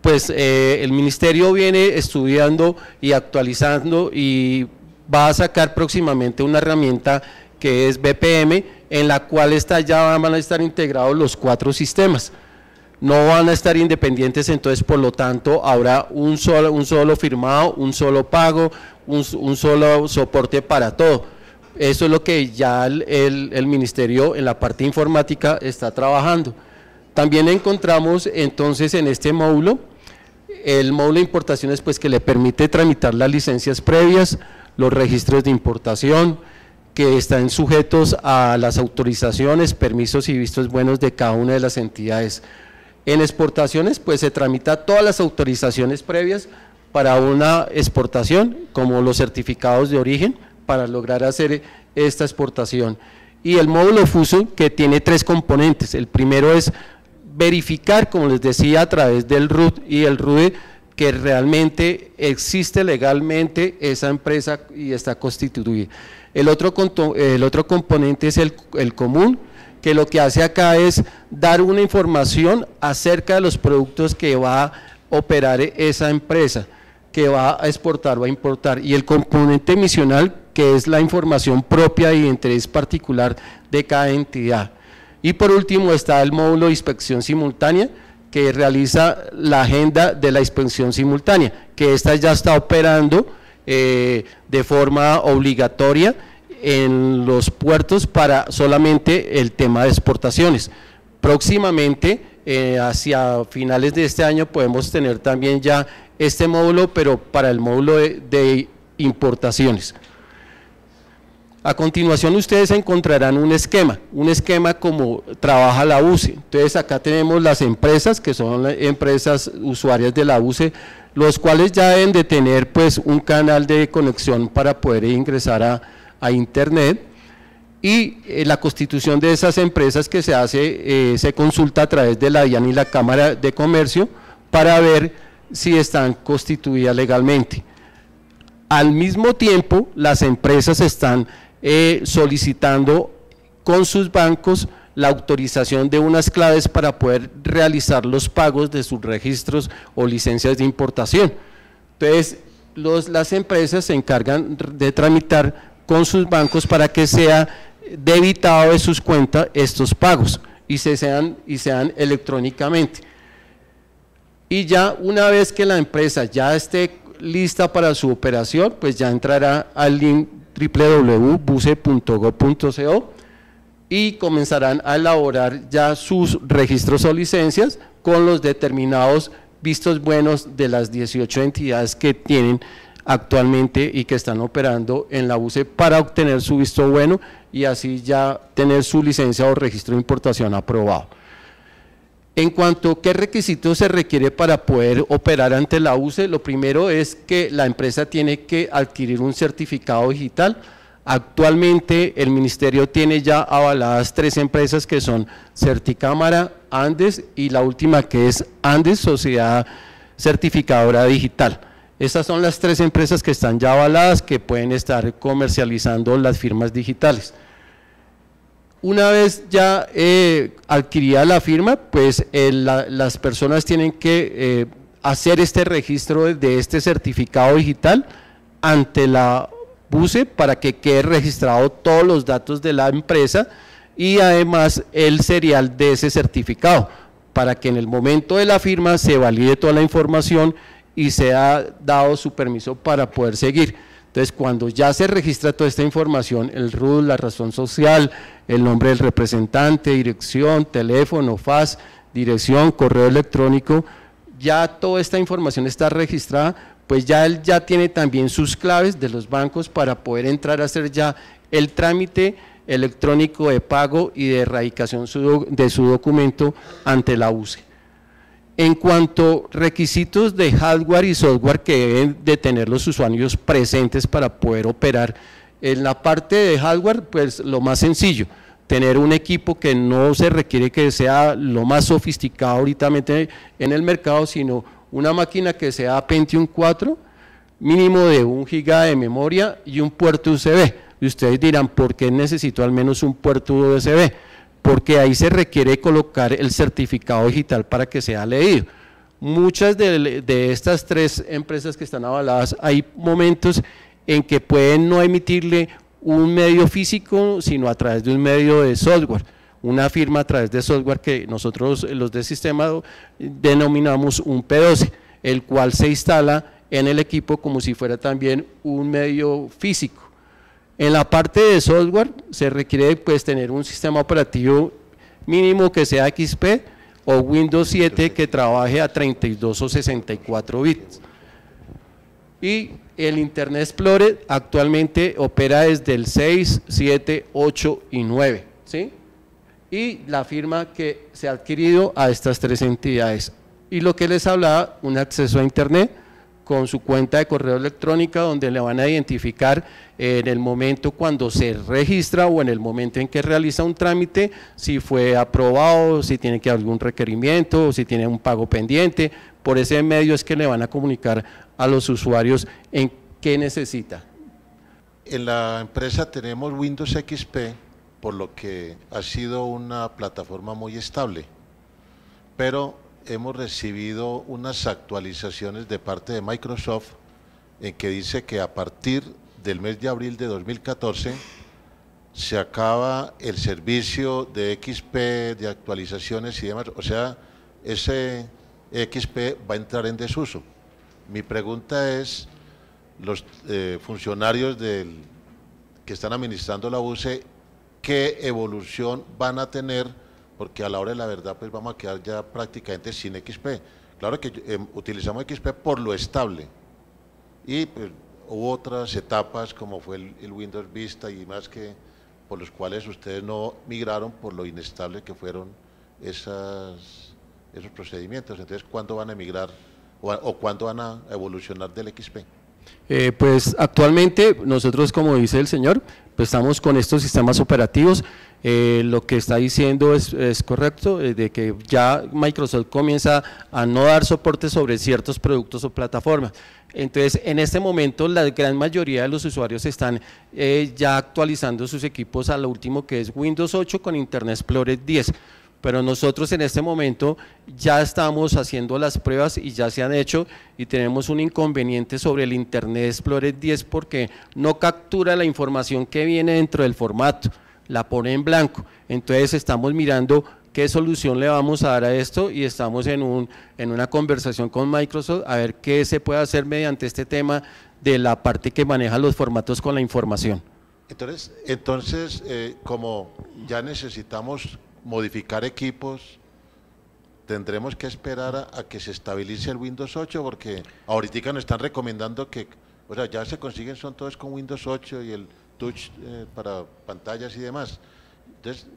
Pues el ministerio viene estudiando y actualizando y va a sacar próximamente una herramienta que es BPM, en la cual ya van a estar integrados los 4 sistemas. No van a estar independientes, entonces por lo tanto habrá un solo firmado, un solo pago, un solo soporte para todo. Eso es lo que ya el ministerio en la parte informática está trabajando. También encontramos entonces en este módulo, el módulo de importaciones, pues que le permite tramitar las licencias previas, los registros de importación, que están sujetos a las autorizaciones, permisos y vistos buenos de cada una de las entidades. En exportaciones, pues se tramita todas las autorizaciones previas para una exportación, como los certificados de origen, para lograr hacer esta exportación. Y el módulo FUSO, que tiene 3 componentes. El primero es verificar, como les decía, a través del RUT y el RUDE, que realmente existe legalmente esa empresa y está constituida. El otro componente es el común, que lo que hace acá es dar una información acerca de los productos que va a operar esa empresa, que va a exportar o a importar, y el componente misional, que es la información propia y de interés particular de cada entidad. Y por último está el módulo de inspección simultánea, que realiza la agenda de la inspección simultánea, que esta ya está operando de forma obligatoria en los puertos para solamente el tema de exportaciones. Próximamente, hacia finales de este año, podemos tener también ya este módulo, pero para el módulo de importaciones. A continuación ustedes encontrarán un esquema como trabaja la UCE. Entonces acá tenemos las empresas, que son empresas usuarias de la UCE, los cuales ya deben de tener pues un canal de conexión para poder ingresar a internet, y la constitución de esas empresas que se hace, se consulta a través de la DIAN y la Cámara de Comercio para ver si están constituidas legalmente. Al mismo tiempo, las empresas están solicitando con sus bancos la autorización de unas claves para poder realizar los pagos de sus registros o licencias de importación. Entonces, las empresas se encargan de tramitar con sus bancos para que sea debitado de sus cuentas estos pagos y sean electrónicamente. Y ya una vez que la empresa ya esté lista para su operación, pues ya entrará al link www.buce.gov.co y comenzarán a elaborar ya sus registros o licencias con los determinados vistos buenos de las 18 entidades que tienen actualmente y que están operando en la UCE para obtener su visto bueno y así ya tener su licencia o registro de importación aprobado. En cuanto a qué requisitos se requiere para poder operar ante la UCE, lo primero es que la empresa tiene que adquirir un certificado digital. Actualmente el ministerio tiene ya avaladas 3 empresas que son Certicámara, Andes y la última que es Andes, Sociedad Certificadora Digital. Estas son las 3 empresas que están ya avaladas, que pueden estar comercializando las firmas digitales. Una vez ya adquirida la firma, pues las personas tienen que hacer este registro de este certificado digital ante la BUCE para que quede registrado todos los datos de la empresa y además el serial de ese certificado, para que en el momento de la firma se valide toda la información y sea dado su permiso para poder seguir. Entonces, cuando ya se registra toda esta información, el RUT, la razón social, el nombre del representante, dirección, teléfono, fax, dirección, correo electrónico, ya toda esta información está registrada, pues ya él ya tiene también sus claves de los bancos para poder entrar a hacer ya el trámite electrónico de pago y de erradicación de su documento ante la UCE. En cuanto a requisitos de hardware y software que deben de tener los usuarios presentes para poder operar, en la parte de hardware, pues lo más sencillo, tener un equipo que no se requiere que sea lo más sofisticado ahorita en el mercado, sino una máquina que sea Pentium 4, mínimo de 1 giga de memoria y un puerto USB. Y ustedes dirán, ¿por qué necesito al menos un puerto USB? Porque ahí se requiere colocar el certificado digital para que sea leído. Muchas de estas 3 empresas que están avaladas, hay momentos en que pueden no emitirle un medio físico, sino a través de un medio de software, una firma a través de software que nosotros los de sistema denominamos un P12, el cual se instala en el equipo como si fuera también un medio físico. En la parte de software se requiere pues tener un sistema operativo mínimo que sea XP o Windows 7 que trabaje a 32 o 64 bits. Y el Internet Explorer actualmente opera desde el 6, 7, 8 y 9, ¿sí? Y la firma que se ha adquirido a estas 3 entidades. Y lo que les hablaba, un acceso a Internet con su cuenta de correo electrónico donde le van a identificar en el momento cuando se registra o en el momento en que realiza un trámite, si fue aprobado, si tiene que haber algún requerimiento, o si tiene un pago pendiente. Por ese medio es que le van a comunicar a los usuarios en qué necesita. En la empresa tenemos Windows XP, por lo que ha sido una plataforma muy estable, pero hemos recibido unas actualizaciones de parte de Microsoft en que dice que a partir del mes de abril de 2014 se acaba el servicio de XP, de actualizaciones y demás, o sea, ese XP va a entrar en desuso. Mi pregunta es, los funcionarios que están administrando la UCE, ¿qué evolución van a tener? Porque a la hora de la verdad pues vamos a quedar ya prácticamente sin XP. Claro que utilizamos XP por lo estable y pues, hubo otras etapas como fue el Windows Vista y más que por los cuales ustedes no migraron por lo inestable que fueron esos procedimientos. Entonces, ¿cuándo van a migrar o cuándo van a evolucionar del XP? Pues actualmente nosotros, como dice el señor, pues estamos con estos sistemas operativos. Lo que está diciendo es correcto, de que ya Microsoft comienza a no dar soporte sobre ciertos productos o plataformas. Entonces, en este momento la gran mayoría de los usuarios están ya actualizando sus equipos a lo último que es Windows 8 con Internet Explorer 10. Pero nosotros en este momento ya estamos haciendo las pruebas y ya se han hecho y tenemos un inconveniente sobre el Internet Explorer 10 porque no captura la información que viene dentro del formato, la pone en blanco. Entonces estamos mirando qué solución le vamos a dar a esto y estamos en una conversación con Microsoft a ver qué se puede hacer mediante este tema de la parte que maneja los formatos con la información. Entonces como ya necesitamos modificar equipos, tendremos que esperar a que se estabilice el Windows 8 porque ahorita nos están recomendando que, o sea, ya se consiguen, son todos con Windows 8 y el touch para pantallas y demás. Entonces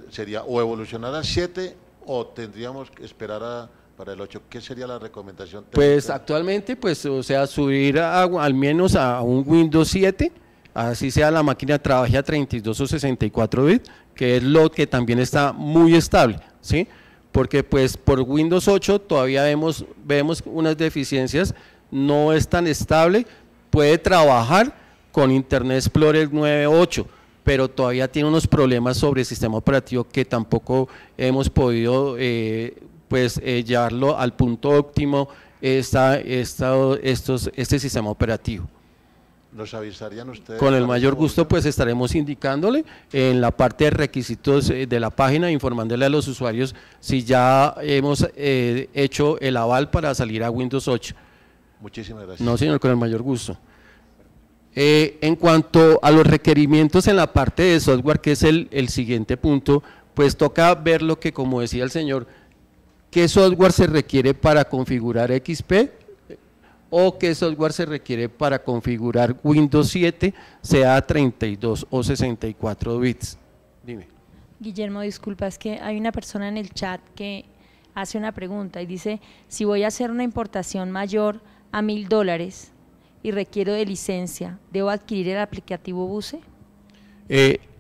sería o evolucionar a 7 o tendríamos que esperar para el 8. ¿Qué sería la recomendación técnica? Pues actualmente, pues, o sea, subir al menos a un Windows 7, así sea la máquina trabaje a 32 o 64 bits, que es lo que también está muy estable, ¿sí? Porque pues por Windows 8 todavía vemos unas deficiencias, no es tan estable, puede trabajar con Internet Explorer 9.8, pero todavía tiene unos problemas sobre el sistema operativo que tampoco hemos podido llevarlo al punto óptimo este sistema operativo. ¿Nos avisarían ustedes? Con el mayor gusto pues estaremos indicándole en la parte de requisitos de la página, informándole a los usuarios si ya hemos hecho el aval para salir a Windows 8. Muchísimas gracias. No, señor, con el mayor gusto. En cuanto a los requerimientos en la parte de software, que es el siguiente punto, pues toca ver lo que, como decía el señor, qué software se requiere para configurar XP o qué software se requiere para configurar Windows 7, sea 32 o 64 bits. Dime. Guillermo, disculpa, es que hay una persona en el chat que hace una pregunta y dice, si voy a hacer una importación mayor a $1.000 y requiero de licencia, ¿debo adquirir el aplicativo BUSE?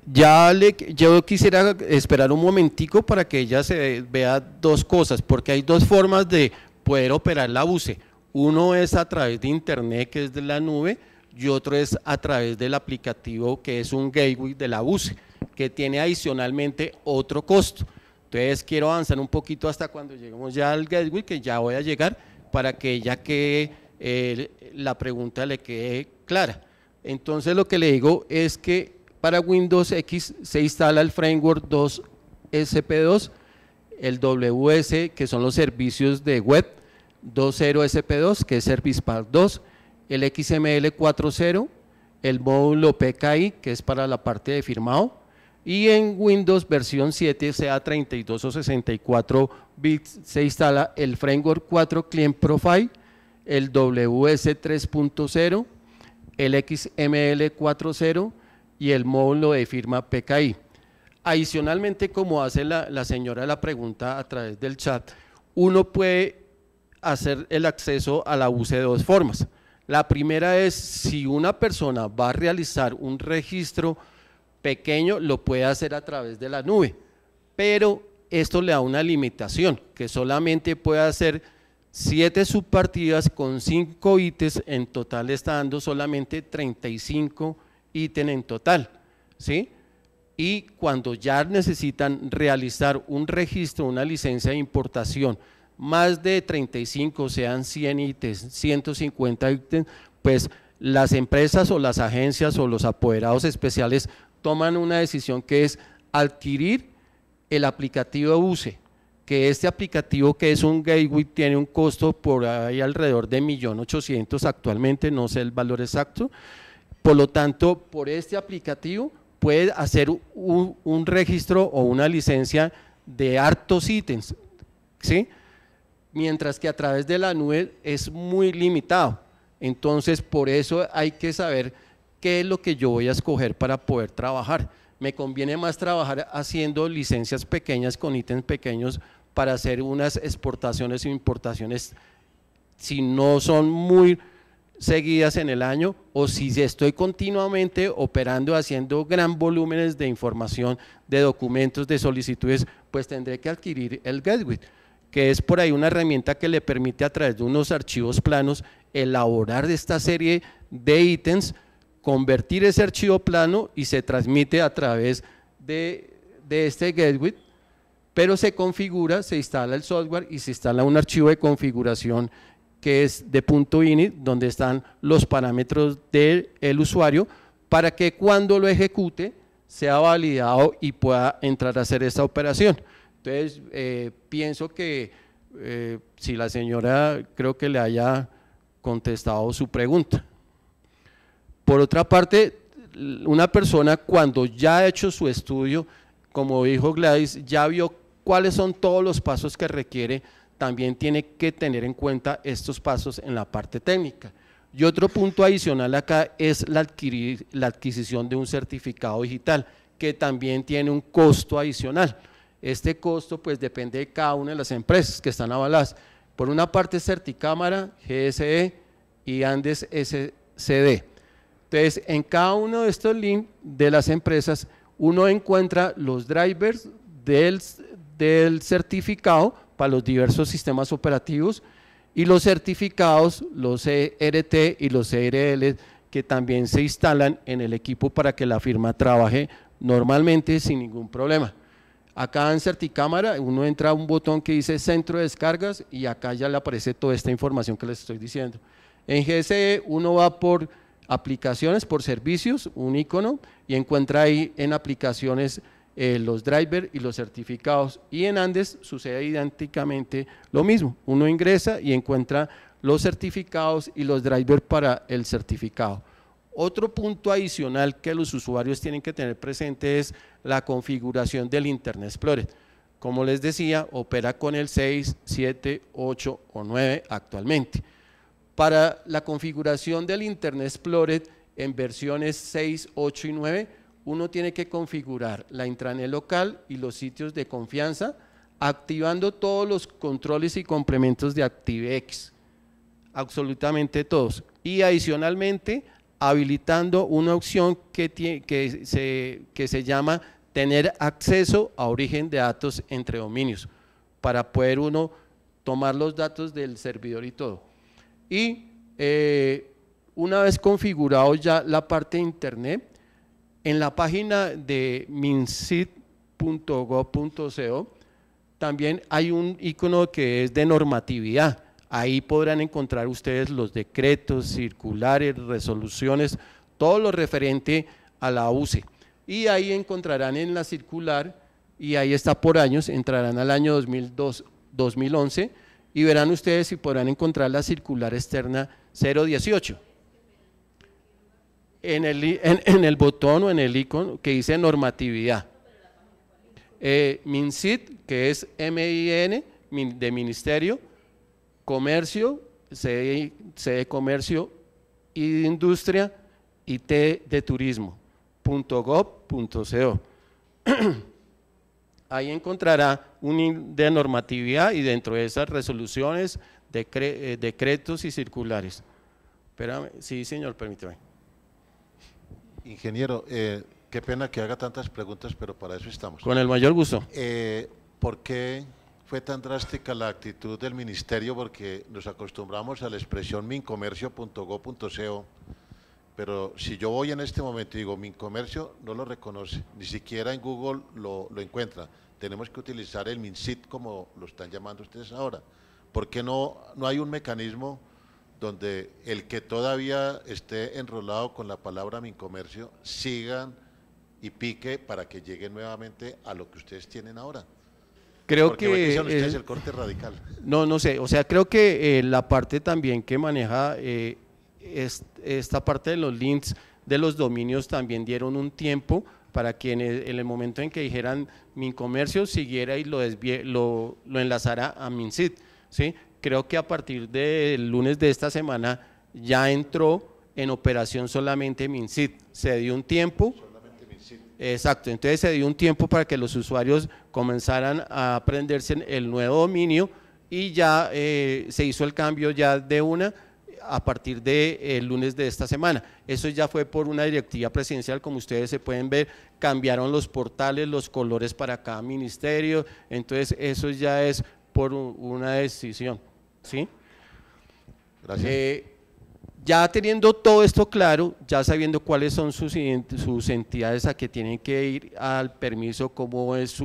Yo quisiera esperar un momentico para que ella se vea dos cosas, porque hay dos formas de poder operar la UCE. Uno es a través de internet, que es de la nube, y otro es a través del aplicativo, que es un gateway de la UCE, que tiene adicionalmente otro costo. Entonces quiero avanzar un poquito hasta cuando lleguemos ya al gateway, que ya voy a llegar, para que ya quede, la pregunta le quede clara. Entonces lo que le digo es que para Windows X se instala el framework 2 SP2, el WS, que son los servicios de web, 2.0 SP2, que es Service Pack 2, el XML 4.0, el módulo PKI, que es para la parte de firmado, y en Windows versión 7, sea 32 o 64 bits, se instala el framework 4 Client Profile, el WS 3.0, el XML 4.0 y el módulo de firma PKI. Adicionalmente, como hace la señora la pregunta a través del chat, uno puede hacer el acceso a la UCE de dos formas. La primera es, si una persona va a realizar un registro pequeño, lo puede hacer a través de la nube, pero esto le da una limitación, que solamente puede hacer 7 subpartidas con 5 ítems, en total está dando solamente 35 ítems en total, ¿sí? Y cuando ya necesitan realizar un registro, una licencia de importación, más de 35, sean 100 ítems, 150 ítems, pues las empresas o las agencias o los apoderados especiales toman una decisión, que es adquirir el aplicativo UCE, que este aplicativo, que es un gateway, tiene un costo por ahí alrededor de 1.800.000 actualmente, no sé el valor exacto. Por lo tanto, por este aplicativo puede hacer un registro o una licencia de hartos ítems, ¿sí? Mientras que a través de la nube es muy limitado. Entonces, por eso hay que saber qué es lo que yo voy a escoger para poder trabajar. Me conviene más trabajar haciendo licencias pequeñas con ítems pequeños para hacer unas exportaciones e importaciones, si no son muy seguidas en el año, o si estoy continuamente operando, haciendo gran volúmenes de información, de documentos, de solicitudes, pues tendré que adquirir el gateway, que es por ahí una herramienta que le permite a través de unos archivos planos elaborar esta serie de ítems, convertir ese archivo plano y se transmite a través de este gateway, pero se configura, se instala el software y se instala un archivo de configuración que es de .init, donde están los parámetros del usuario, para que cuando lo ejecute sea validado y pueda entrar a hacer esta operación. Entonces, pienso que si la señora creo que le haya contestado su pregunta. Por otra parte, una persona cuando ya ha hecho su estudio, como dijo Gladys, ya vio cuáles son todos los pasos que requiere, también tiene que tener en cuenta estos pasos en la parte técnica. Y otro punto adicional acá es la adquisición de un certificado digital, que también tiene un costo adicional. Este costo pues depende de cada una de las empresas que están avaladas. Por una parte Certicámara, GSE y Andes SCD. Entonces, en cada uno de estos links de las empresas, uno encuentra los drivers del certificado para los diversos sistemas operativos y los certificados, los ERT y los ERL, que también se instalan en el equipo para que la firma trabaje normalmente sin ningún problema. Acá en Certicámara uno entra a un botón que dice centro de descargas y acá ya le aparece toda esta información que les estoy diciendo. En GSE uno va por aplicaciones, por servicios, un icono, y encuentra ahí en aplicaciones los drivers y los certificados, y en Andes sucede idénticamente lo mismo, uno ingresa y encuentra los certificados y los drivers para el certificado. Otro punto adicional que los usuarios tienen que tener presente es la configuración del Internet Explorer. Como les decía, opera con el 6, 7, 8 o 9 actualmente. Para la configuración del Internet Explorer en versiones 6, 8 y 9, uno tiene que configurar la intranet local y los sitios de confianza, activando todos los controles y complementos de ActiveX, absolutamente todos. Y adicionalmente, habilitando una opción que se llama tener acceso a origen de datos entre dominios, para poder uno tomar los datos del servidor y todo. Y una vez configurado ya la parte de internet, en la página de mincit.gov.co también hay un icono que es de normatividad. Ahí podrán encontrar ustedes los decretos, circulares, resoluciones, todo lo referente a la UCE. Y ahí encontrarán en la circular, y ahí está por años, entrarán al año 2011 y verán ustedes si podrán encontrar la circular externa 018. En el botón o en el icono que dice normatividad. MINCIT, que es MIN, de Ministerio, Comercio, C de Comercio, I de Industria y T de Turismo, .gov.co. Ahí encontrará un de normatividad y dentro de esas resoluciones, decretos y circulares. Espérame, sí señor, permíteme. Ingeniero, qué pena que haga tantas preguntas, pero para eso estamos. Con el mayor gusto. ¿Por qué fue tan drástica la actitud del ministerio? Porque nos acostumbramos a la expresión mincomercio.gov.co, pero si yo voy en este momento y digo Mincomercio, no lo reconoce, ni siquiera en Google lo encuentra. Tenemos que utilizar el MINCIT como lo están llamando ustedes ahora. ¿Por qué no hay un mecanismo donde el que todavía esté enrolado con la palabra Mincomercio sigan y pique para que llegue nuevamente a lo que ustedes tienen ahora? Creo porque que ustedes el corte radical. No sé, o sea, creo que la parte también que maneja esta parte de los links de los dominios también dieron un tiempo para que en el momento en que dijeran Mincomercio siguiera y lo enlazara a MINCIT, ¿sí? Creo que a partir del lunes de esta semana ya entró en operación solamente MINCIT, se dio un tiempo. Exacto, entonces se dio un tiempo para que los usuarios comenzaran a aprenderse el nuevo dominio y ya se hizo el cambio ya de una a partir del lunes de esta semana. Eso ya fue por una directiva presidencial, como ustedes se pueden ver, cambiaron los portales, los colores para cada ministerio, entonces eso ya es por una decisión, ¿sí? Gracias. Ya teniendo todo esto claro, ya sabiendo cuáles son sus entidades a que tienen que ir al permiso, cómo es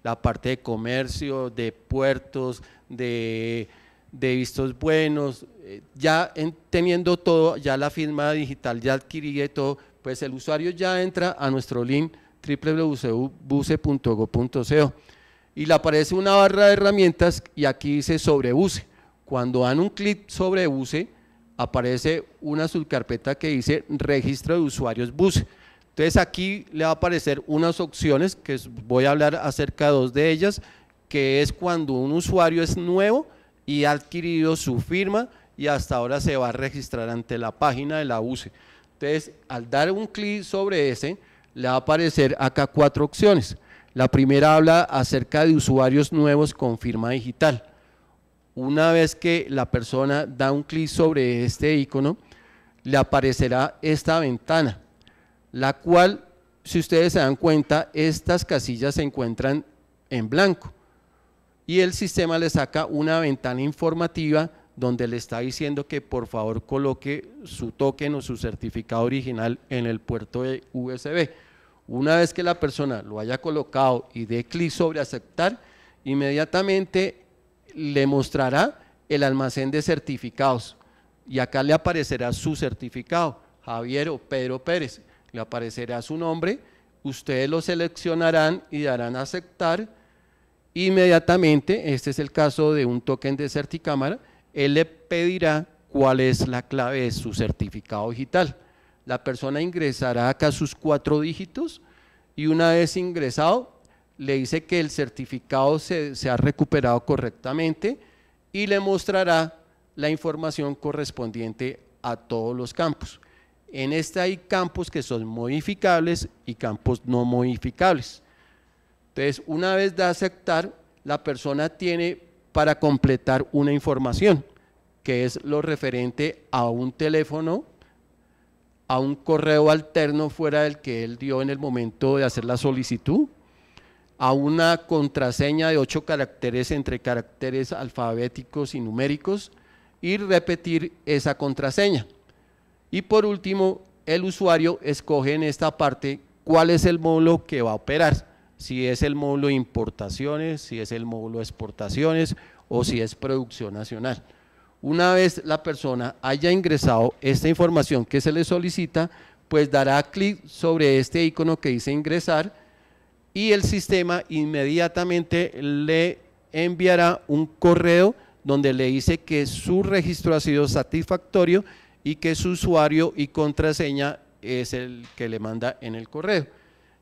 la parte de comercio, de puertos, de vistos buenos, ya teniendo todo, ya la firma digital ya adquirida y todo, pues el usuario ya entra a nuestro link www.buce.gov.co y le aparece una barra de herramientas y aquí dice sobre Buce. Cuando dan un clic sobre Buce, aparece una subcarpeta que dice registro de usuarios Buce. Entonces aquí le va a aparecer unas opciones que voy a hablar acerca de dos de ellas, que es cuando un usuario es nuevo y ha adquirido su firma y hasta ahora se va a registrar ante la página de la Buce. Entonces al dar un clic sobre ese, le va a aparecer acá 4 opciones. La primera habla acerca de usuarios nuevos con firma digital. Una vez que la persona da un clic sobre este icono, le aparecerá esta ventana, la cual, si ustedes se dan cuenta, estas casillas se encuentran en blanco y el sistema le saca una ventana informativa donde le está diciendo que por favor coloque su token o su certificado original en el puerto de USB. Una vez que la persona lo haya colocado y dé clic sobre aceptar, inmediatamente le mostrará el almacén de certificados y acá le aparecerá su certificado, Javier o Pedro Pérez, le aparecerá su nombre, ustedes lo seleccionarán y darán a aceptar. Inmediatamente, este es el caso de un token de Certicámara, él le pedirá cuál es la clave de su certificado digital. La persona ingresará acá sus 4 dígitos y una vez ingresado le dice que el certificado se ha recuperado correctamente y le mostrará la información correspondiente a todos los campos. En esta hay campos que son modificables y campos no modificables. Entonces, una vez de aceptar, la persona tiene para completar una información, que es lo referente a un teléfono, a un correo alterno fuera del que él dio en el momento de hacer la solicitud, a una contraseña de 8 caracteres entre caracteres alfabéticos y numéricos y repetir esa contraseña. Y por último, el usuario escoge en esta parte cuál es el módulo que va a operar, si es el módulo de importaciones, si es el módulo de exportaciones o si es producción nacional. Una vez la persona haya ingresado esta información que se le solicita, pues dará clic sobre este icono que dice ingresar y el sistema inmediatamente le enviará un correo donde le dice que su registro ha sido satisfactorio y que su usuario y contraseña es el que le manda en el correo.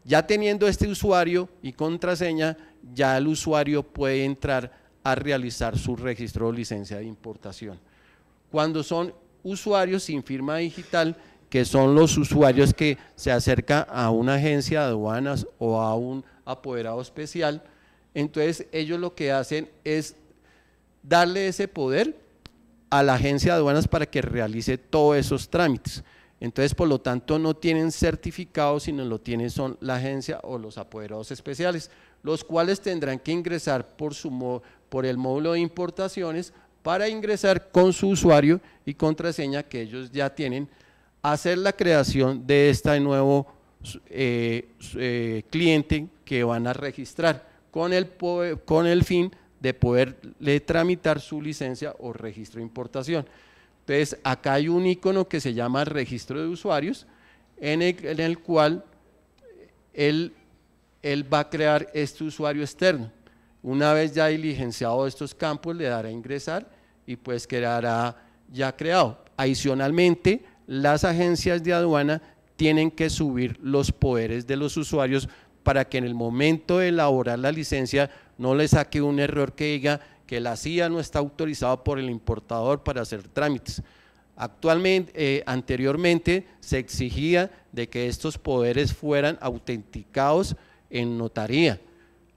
Ya teniendo este usuario y contraseña, ya el usuario puede entrar a realizar su registro de licencia de importación. Cuando son usuarios sin firma digital, que son los usuarios que se acercan a una agencia de aduanas o a un apoderado especial, entonces ellos lo que hacen es darle ese poder a la agencia de aduanas para que realice todos esos trámites. Entonces, por lo tanto, no tienen certificado, sino lo tienen son la agencia o los apoderados especiales, los cuales tendrán que ingresar por el módulo de importaciones para ingresar con su usuario y contraseña que ellos ya tienen, hacer la creación de este nuevo cliente que van a registrar con el fin de poderle tramitar su licencia o registro de importación. Entonces, acá hay un icono que se llama registro de usuarios, en el cual él va a crear este usuario externo. Una vez ya diligenciado estos campos, le dará a ingresar y pues quedará ya creado. Adicionalmente, las agencias de aduana tienen que subir los poderes de los usuarios para que en el momento de elaborar la licencia no le saque un error que diga que la CIA no está autorizada por el importador para hacer trámites. Anteriormente se exigía de que estos poderes fueran autenticados en notaría.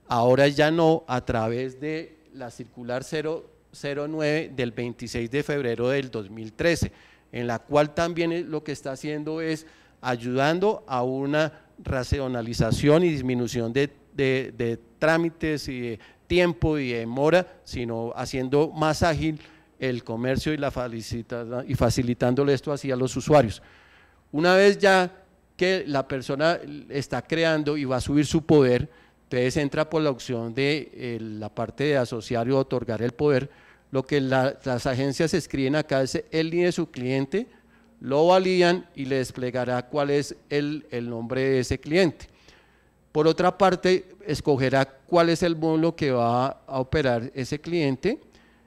Ahora ya no, a través de la circular 009 del 26 de febrero del 2013, en la cual también lo que está haciendo es ayudando a una racionalización y disminución de trámites y de tiempo y de demora, sino haciendo más ágil el comercio y facilitándole esto así a los usuarios. Una vez ya que la persona está creando y va a subir su poder, entonces entra por la opción de la parte de asociar y otorgar el poder. Lo que las agencias escriben acá es el NIE de su cliente, lo validan y le desplegará cuál es el nombre de ese cliente. Por otra parte, escogerá cuál es el módulo que va a operar ese cliente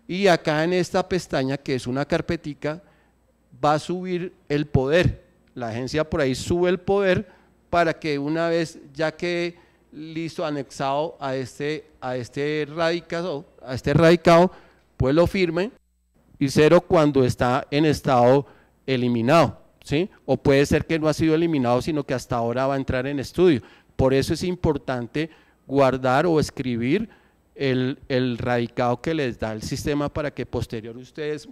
y acá en esta pestaña, que es una carpetica, va a subir el poder. La agencia por ahí sube el poder para que una vez ya quede listo, anexado a este radicado, pues lo firme y cero cuando está en estado eliminado, ¿sí? O puede ser que no ha sido eliminado, sino que hasta ahora va a entrar en estudio. Por eso es importante guardar o escribir el radicado que les da el sistema para que posterior ustedes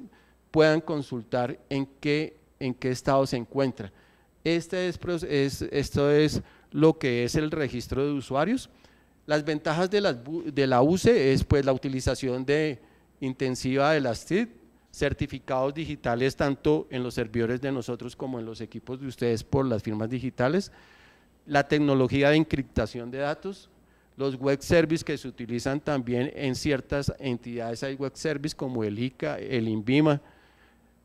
puedan consultar en qué estado se encuentra. Esto es lo que es el registro de usuarios. Las ventajas de la UCE es pues la utilización intensiva de las TIC, certificados digitales tanto en los servidores de nosotros como en los equipos de ustedes por las firmas digitales, la tecnología de encriptación de datos, los web services que se utilizan también en ciertas entidades, hay web services como el ICA, el INVIMA,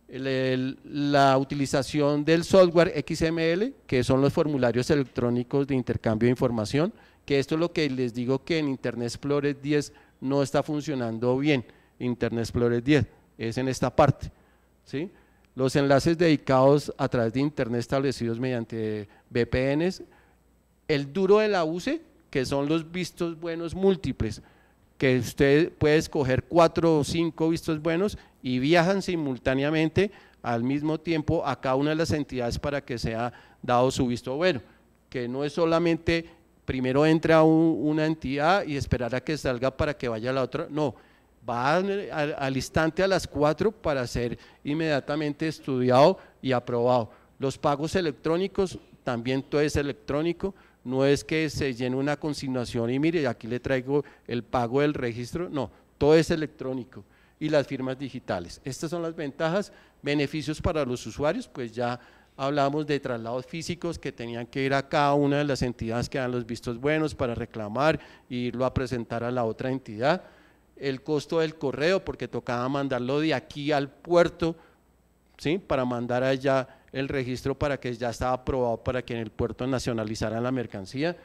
la utilización del software XML, que son los formularios electrónicos de intercambio de información, que esto es lo que les digo que en Internet Explorer 10 no está funcionando bien. Internet Explorer 10 es en esta parte, ¿sí? Los enlaces dedicados a través de Internet establecidos mediante VPNs, el duro de la UCE, que son los vistos buenos múltiples, que usted puede escoger 4 o 5 vistos buenos y viajan simultáneamente al mismo tiempo a cada una de las entidades para que sea dado su visto bueno, que no es solamente primero entre a una entidad y esperar a que salga para que vaya a la otra, no, va al instante a las 4 para ser inmediatamente estudiado y aprobado. Los pagos electrónicos, también todo es electrónico, no es que se llene una consignación y mire, aquí le traigo el pago del registro, no, todo es electrónico. Y las firmas digitales. Estas son las ventajas, beneficios para los usuarios, pues ya hablamos de traslados físicos que tenían que ir a cada una de las entidades que dan los vistos buenos para reclamar e irlo a presentar a la otra entidad. El costo del correo, porque tocaba mandarlo de aquí al puerto, ¿sí? Para mandar allá el registro para que ya estaba aprobado para que en el puerto nacionalizaran la mercancía,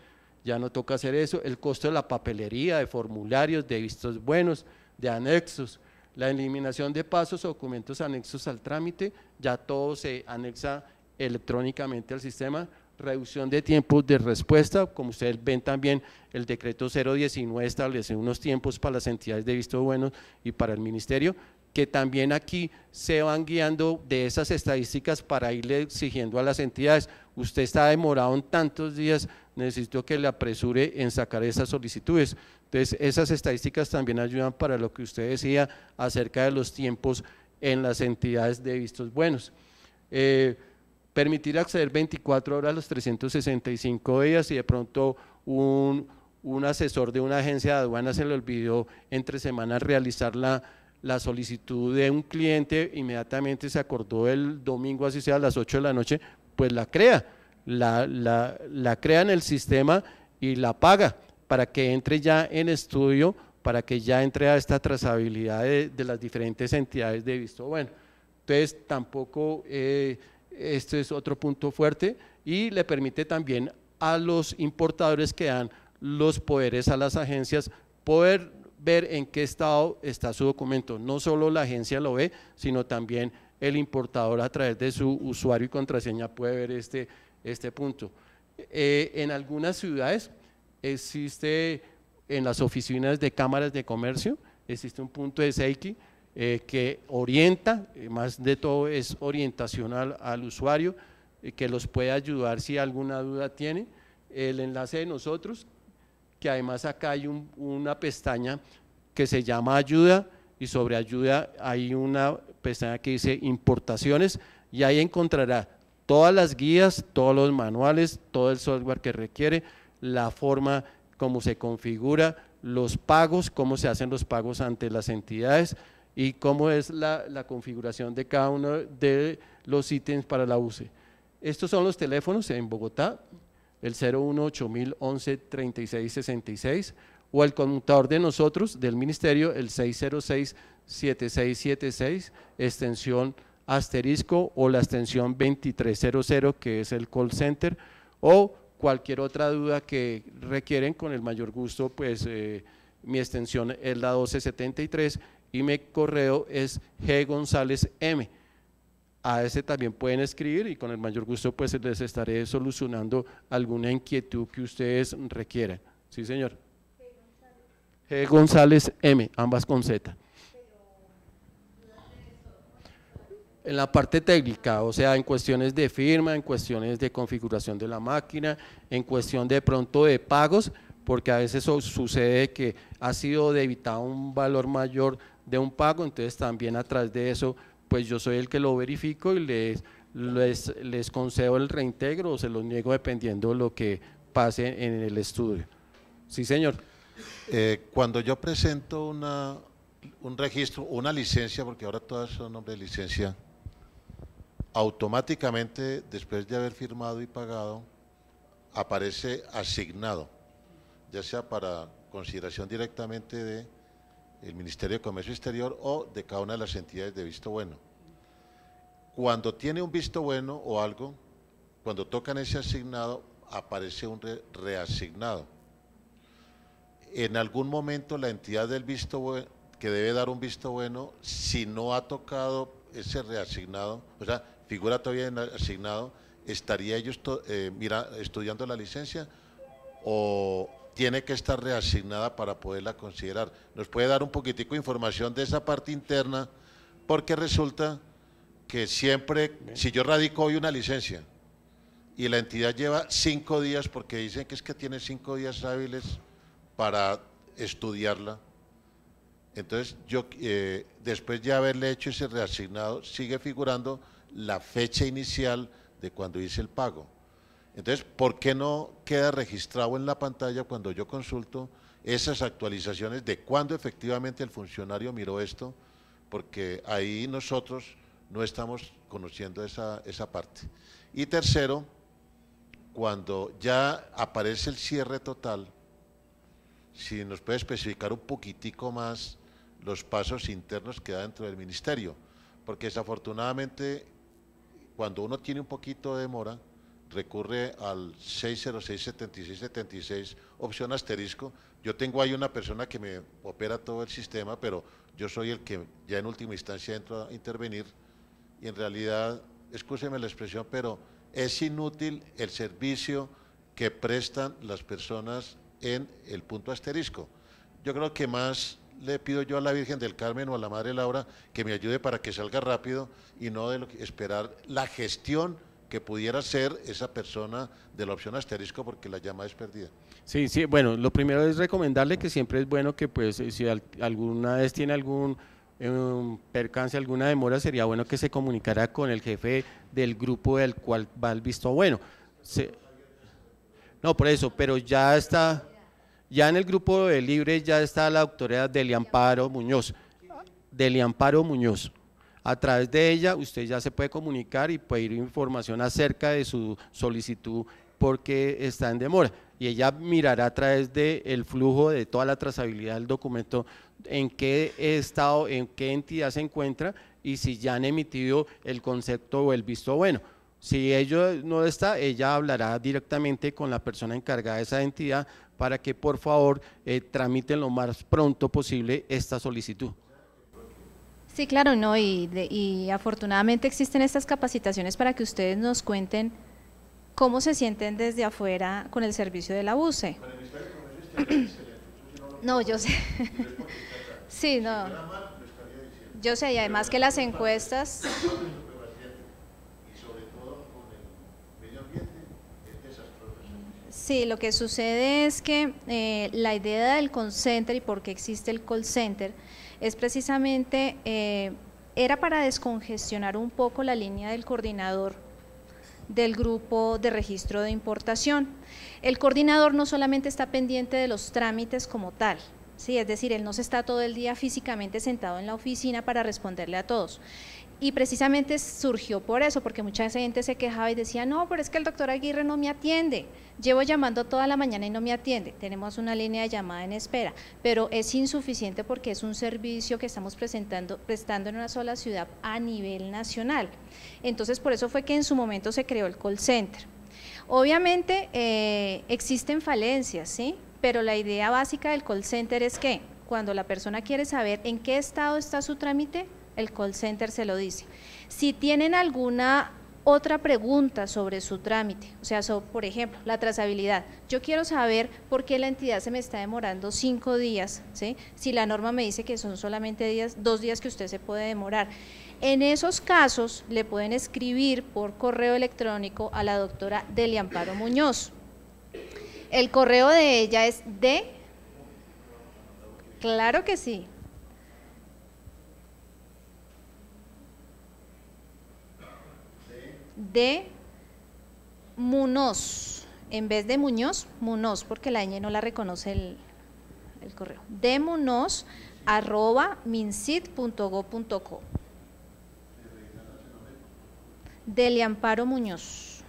ya no toca hacer eso. El costo de la papelería, de formularios, de vistos buenos, de anexos, la eliminación de pasos o documentos anexos al trámite, ya todo se anexa electrónicamente al sistema, reducción de tiempos de respuesta, como ustedes ven también el decreto 019 establece unos tiempos para las entidades de visto bueno y para el ministerio, que también aquí se van guiando de esas estadísticas para irle exigiendo a las entidades, usted está demorado en tantos días, necesito que le apresure en sacar esas solicitudes. Entonces esas estadísticas también ayudan para lo que usted decía acerca de los tiempos en las entidades de vistos buenos. Permitir acceder 24 horas a los 365 días y de pronto un asesor de una agencia de aduanas se le olvidó entre semanas realizar la solicitud de un cliente, inmediatamente se acordó el domingo, así sea a las 8 de la noche, pues la crea en el sistema y la paga para que entre ya en estudio, para que ya entre a esta trazabilidad de las diferentes entidades de visto bueno. Entonces tampoco, esto es otro punto fuerte y le permite también a los importadores que dan los poderes a las agencias poder ver en qué estado está su documento, no solo la agencia lo ve, sino también el importador a través de su usuario y contraseña puede ver este punto. En algunas ciudades existe, en las oficinas de cámaras de comercio, existe un punto de Seiki que orienta, más de todo es orientacional al usuario, que los puede ayudar si alguna duda tiene. El enlace de nosotros, que además acá hay una pestaña que se llama ayuda y sobre ayuda hay una pestaña que dice importaciones y ahí encontrará todas las guías, todos los manuales, todo el software que requiere, la forma cómo se configura, los pagos, cómo se hacen los pagos ante las entidades y cómo es la configuración de cada uno de los ítems para la UCE. Estos son los teléfonos en Bogotá, el 018-1136-66 o el conmutador de nosotros, del ministerio, el 606-7676, extensión asterisco o la extensión 2300 que es el call center o cualquier otra duda que requieren con el mayor gusto, pues mi extensión es la 1273 y mi correo es ggonzalezm. A ese también pueden escribir y con el mayor gusto pues les estaré solucionando alguna inquietud que ustedes requieran. Sí, señor. G. González M, ambas con Z. En la parte técnica, o sea, en cuestiones de firma, en cuestiones de configuración de la máquina, en cuestión de pronto de pagos, porque a veces sucede que ha sido debitado un valor mayor de un pago, entonces también a través de eso pues yo soy el que lo verifico y les concedo el reintegro o se los niego dependiendo de lo que pase en el estudio. Sí, señor. Cuando yo presento un registro, una licencia, porque ahora todas son nombre de licencia, automáticamente después de haber firmado y pagado, aparece asignado, ya sea para consideración directamente de el Ministerio de Comercio Exterior o de cada una de las entidades de visto bueno. Cuando tiene un visto bueno o algo, cuando tocan ese asignado, aparece un reasignado. En algún momento la entidad del visto bueno, que debe dar un visto bueno, si no ha tocado ese reasignado, o sea, figura todavía en asignado, ¿estaría ellos estudiando la licencia o tiene que estar reasignada para poderla considerar? ¿Nos puede dar un poquitico de información de esa parte interna? Porque resulta que siempre, si yo radico hoy una licencia y la entidad lleva 5 días, porque dicen que es que tiene 5 días hábiles para estudiarla, entonces yo después de haberle hecho ese reasignado, sigue figurando la fecha inicial de cuando hice el pago. Entonces, ¿por qué no queda registrado en la pantalla cuando yo consulto esas actualizaciones de cuándo efectivamente el funcionario miró esto? Porque ahí nosotros no estamos conociendo esa parte. Y tercero, cuando ya aparece el cierre total, si nos puede especificar un poquitico más los pasos internos que da dentro del ministerio, porque desafortunadamente cuando uno tiene un poquito de demora, recurre al 606-7676, opción asterisco. Yo tengo ahí una persona que me opera todo el sistema, pero yo soy el que ya en última instancia entro a intervenir, y en realidad, excúseme la expresión, pero es inútil el servicio que prestan las personas en el punto asterisco. Yo creo que más le pido yo a la Virgen del Carmen o a la Madre Laura que me ayude para que salga rápido y no de esperar la gestión que pudiera ser esa persona de la opción asterisco, porque la llamada es perdida. Sí, sí, bueno, lo primero es recomendarle que siempre es bueno que pues si alguna vez tiene algún percance, alguna demora, sería bueno que se comunicara con el jefe del grupo del cual va el visto bueno. No, por eso, pero ya está, ya en el grupo de Libre ya está la doctora Deliamparo Muñoz. A través de ella usted ya se puede comunicar y puede ir información acerca de su solicitud porque está en demora, y ella mirará a través del flujo de toda la trazabilidad del documento en qué estado, en qué entidad se encuentra y si ya han emitido el concepto o el visto bueno. Si ello no está, ella hablará directamente con la persona encargada de esa entidad para que por favor tramiten lo más pronto posible esta solicitud. Sí, claro, no, y afortunadamente existen estas capacitaciones para que ustedes nos cuenten cómo se sienten desde afuera con el servicio de la UCE. No, yo sé. Sí, no. Yo sé, y además que las encuestas… Sí, lo que sucede es que la idea del call center y por qué existe el call center es precisamente, era para descongestionar un poco la línea del coordinador del grupo de registro de importación. El coordinador no solamente está pendiente de los trámites como tal, ¿sí? Es decir, él no se está todo el día físicamente sentado en la oficina para responderle a todos. Y precisamente surgió por eso, porque mucha gente se quejaba y decía, no, pero es que el doctor Aguirre no me atiende, llevo llamando toda la mañana y no me atiende, tenemos una línea de llamada en espera, pero es insuficiente porque es un servicio que estamos prestando en una sola ciudad a nivel nacional. Entonces, por eso fue que en su momento se creó el call center. Obviamente existen falencias, ¿sí? Pero la idea básica del call center es que cuando la persona quiere saber en qué estado está su trámite, el call center se lo dice. Si tienen alguna otra pregunta sobre su trámite, o sea, por ejemplo, la trazabilidad, yo quiero saber por qué la entidad se me está demorando 5 días, ¿sí? Si la norma me dice que son solamente 2 días que usted se puede demorar. En esos casos le pueden escribir por correo electrónico a la doctora Deliamparo Muñoz. El correo de ella es claro que sí. De Munoz, en vez de Muñoz, Munoz, porque la ñ no la reconoce el correo, de munoz@mincit.go.co. Deliamparo Muñoz,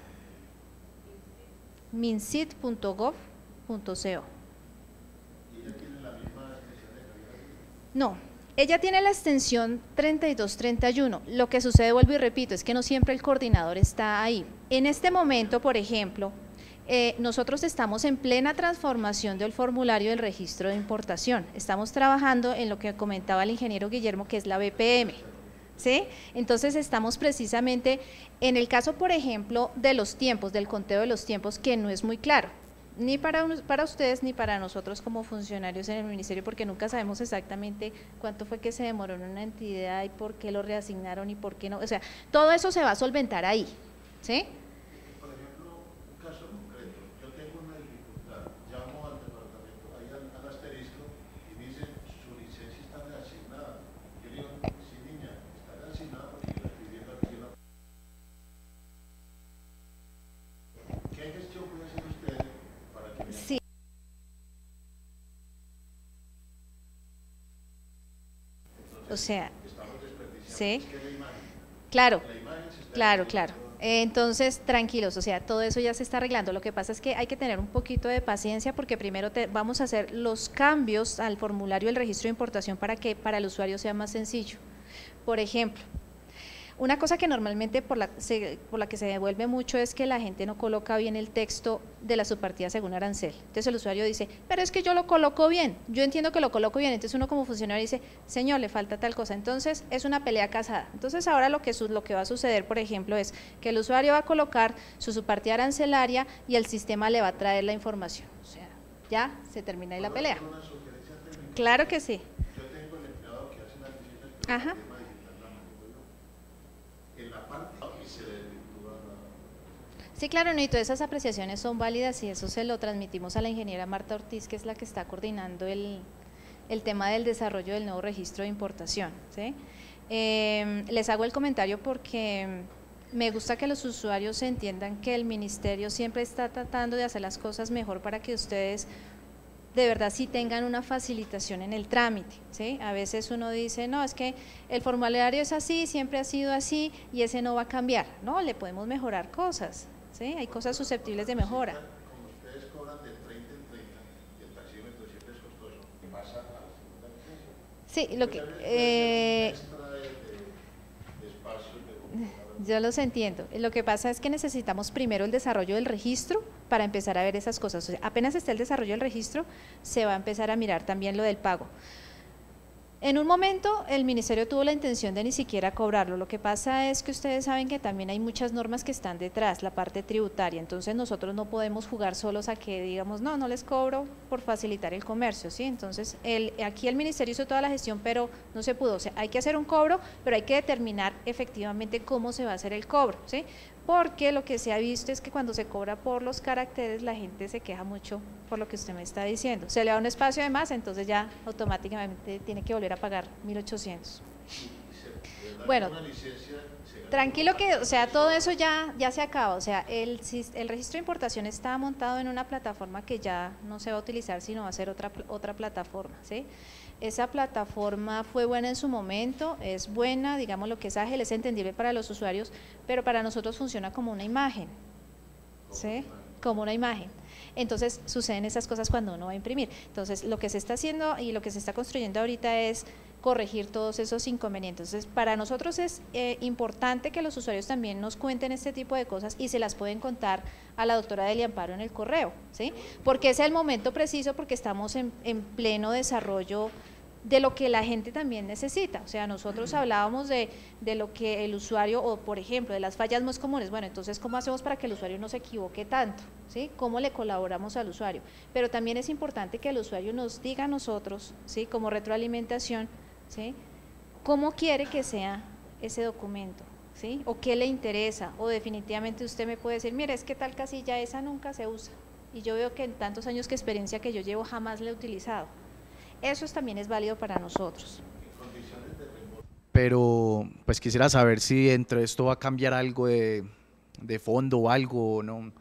mincit.gov.co. No. Ella tiene la extensión 3231, lo que sucede, vuelvo y repito, es que no siempre el coordinador está ahí. En este momento, por ejemplo, nosotros estamos en plena transformación del formulario del registro de importación, estamos trabajando en lo que comentaba el ingeniero Guillermo, que es la BPM, ¿sí? Entonces estamos precisamente, en el caso, por ejemplo, de los tiempos, del conteo de los tiempos, que no es muy claro, ni para ustedes ni para nosotros como funcionarios en el ministerio, porque nunca sabemos exactamente cuánto fue que se demoró en una entidad y por qué lo reasignaron y por qué no, o sea, todo eso se va a solventar ahí, ¿sí? Por ejemplo, un caso concreto, yo tengo una dificultad, llamo al departamento, ahí al asterisco, y me dicen, su licencia está reasignada. Yo le digo, sí niña, está reasignada porque yo la estoy viendo aquí en la… O sea, ¿sí? Claro, claro, claro. Entonces, tranquilos, o sea, todo eso ya se está arreglando. Lo que pasa es que hay que tener un poquito de paciencia porque primero vamos a hacer los cambios al formulario del registro de importación para que para el usuario sea más sencillo. Por ejemplo, una cosa que normalmente por la que se devuelve mucho es que la gente no coloca bien el texto de la subpartida según arancel. Entonces el usuario dice, pero es que yo lo coloco bien, yo entiendo que lo coloco bien. Entonces uno como funcionario dice, señor, le falta tal cosa. Entonces es una pelea casada. Entonces ahora lo que va a suceder, por ejemplo, es que el usuario va a colocar su subpartida arancelaria y el sistema le va a traer la información. O sea, ya se termina ahí la pelea. Claro que sí. Yo tengo el empleado que hace la licencia, Ajá. en la parte y se desvirtúa Sí, claro, no, y todas esas apreciaciones son válidas y eso se lo transmitimos a la ingeniera Marta Ortiz, que es la que está coordinando el tema del desarrollo del nuevo registro de importación, ¿sí? Les hago el comentario porque me gusta que los usuarios entiendan que el ministerio siempre está tratando de hacer las cosas mejor para que ustedes de verdad sí tengan una facilitación en el trámite, ¿sí? A veces uno dice, no, es que el formulario es así, siempre ha sido así y ese no va a cambiar. No, le podemos mejorar cosas, ¿sí? Hay cosas susceptibles de mejora. como ustedes cobran de 30 en 30 y el taxímetro siempre es costoso, ¿qué pasa a la segunda licencia? Sí, lo que… Extra de espacio de yo los entiendo. Lo que pasa es que necesitamos primero el desarrollo del registro para empezar a ver esas cosas. O sea, apenas esté el desarrollo del registro, se va a empezar a mirar también lo del pago. En un momento el ministerio tuvo la intención de ni siquiera cobrarlo, lo que pasa es que ustedes saben que también hay muchas normas que están detrás, la parte tributaria, entonces nosotros no podemos jugar solos a que digamos, no, no les cobro por facilitar el comercio, ¿sí? Entonces aquí el ministerio hizo toda la gestión, pero no se pudo, o sea, hay que hacer un cobro, pero hay que determinar efectivamente cómo se va a hacer el cobro, ¿sí? Porque lo que se ha visto es que cuando se cobra por los caracteres la gente se queja mucho por lo que usted me está diciendo. Se le da un espacio de más, entonces ya automáticamente tiene que volver a pagar 1.800. Bueno, tranquilo que, o sea, todo eso ya se acaba, o sea, el registro de importación está montado en una plataforma que ya no se va a utilizar, sino va a ser otra plataforma, ¿sí? Esa plataforma fue buena en su momento, es buena, digamos lo que es ágil, es entendible para los usuarios, pero para nosotros funciona como una imagen, ¿sí? Como una imagen. Entonces suceden esas cosas cuando uno va a imprimir. Entonces lo que se está haciendo y lo que se está construyendo ahorita es corregir todos esos inconvenientes. Entonces para nosotros es importante que los usuarios también nos cuenten este tipo de cosas y se las pueden contar a la doctora Delia Amparo en el correo, ¿sí? Porque es el momento preciso, porque estamos en pleno desarrollo de lo que la gente también necesita. O sea, nosotros hablábamos de lo que el usuario, o por ejemplo, de las fallas más comunes. Bueno, entonces, ¿cómo hacemos para que el usuario no se equivoque tanto? ¿Sí? ¿Cómo le colaboramos al usuario? Pero también es importante que el usuario nos diga a nosotros, ¿sí? Como retroalimentación, ¿sí? ¿Cómo quiere que sea ese documento? ¿Sí? O qué le interesa, o definitivamente usted me puede decir, mire, es que tal casilla esa nunca se usa, y yo veo que en tantos años que experiencia que yo llevo jamás la he utilizado. Eso también es válido para nosotros. Pero pues quisiera saber si dentro de esto va a cambiar algo de fondo o algo, ¿no?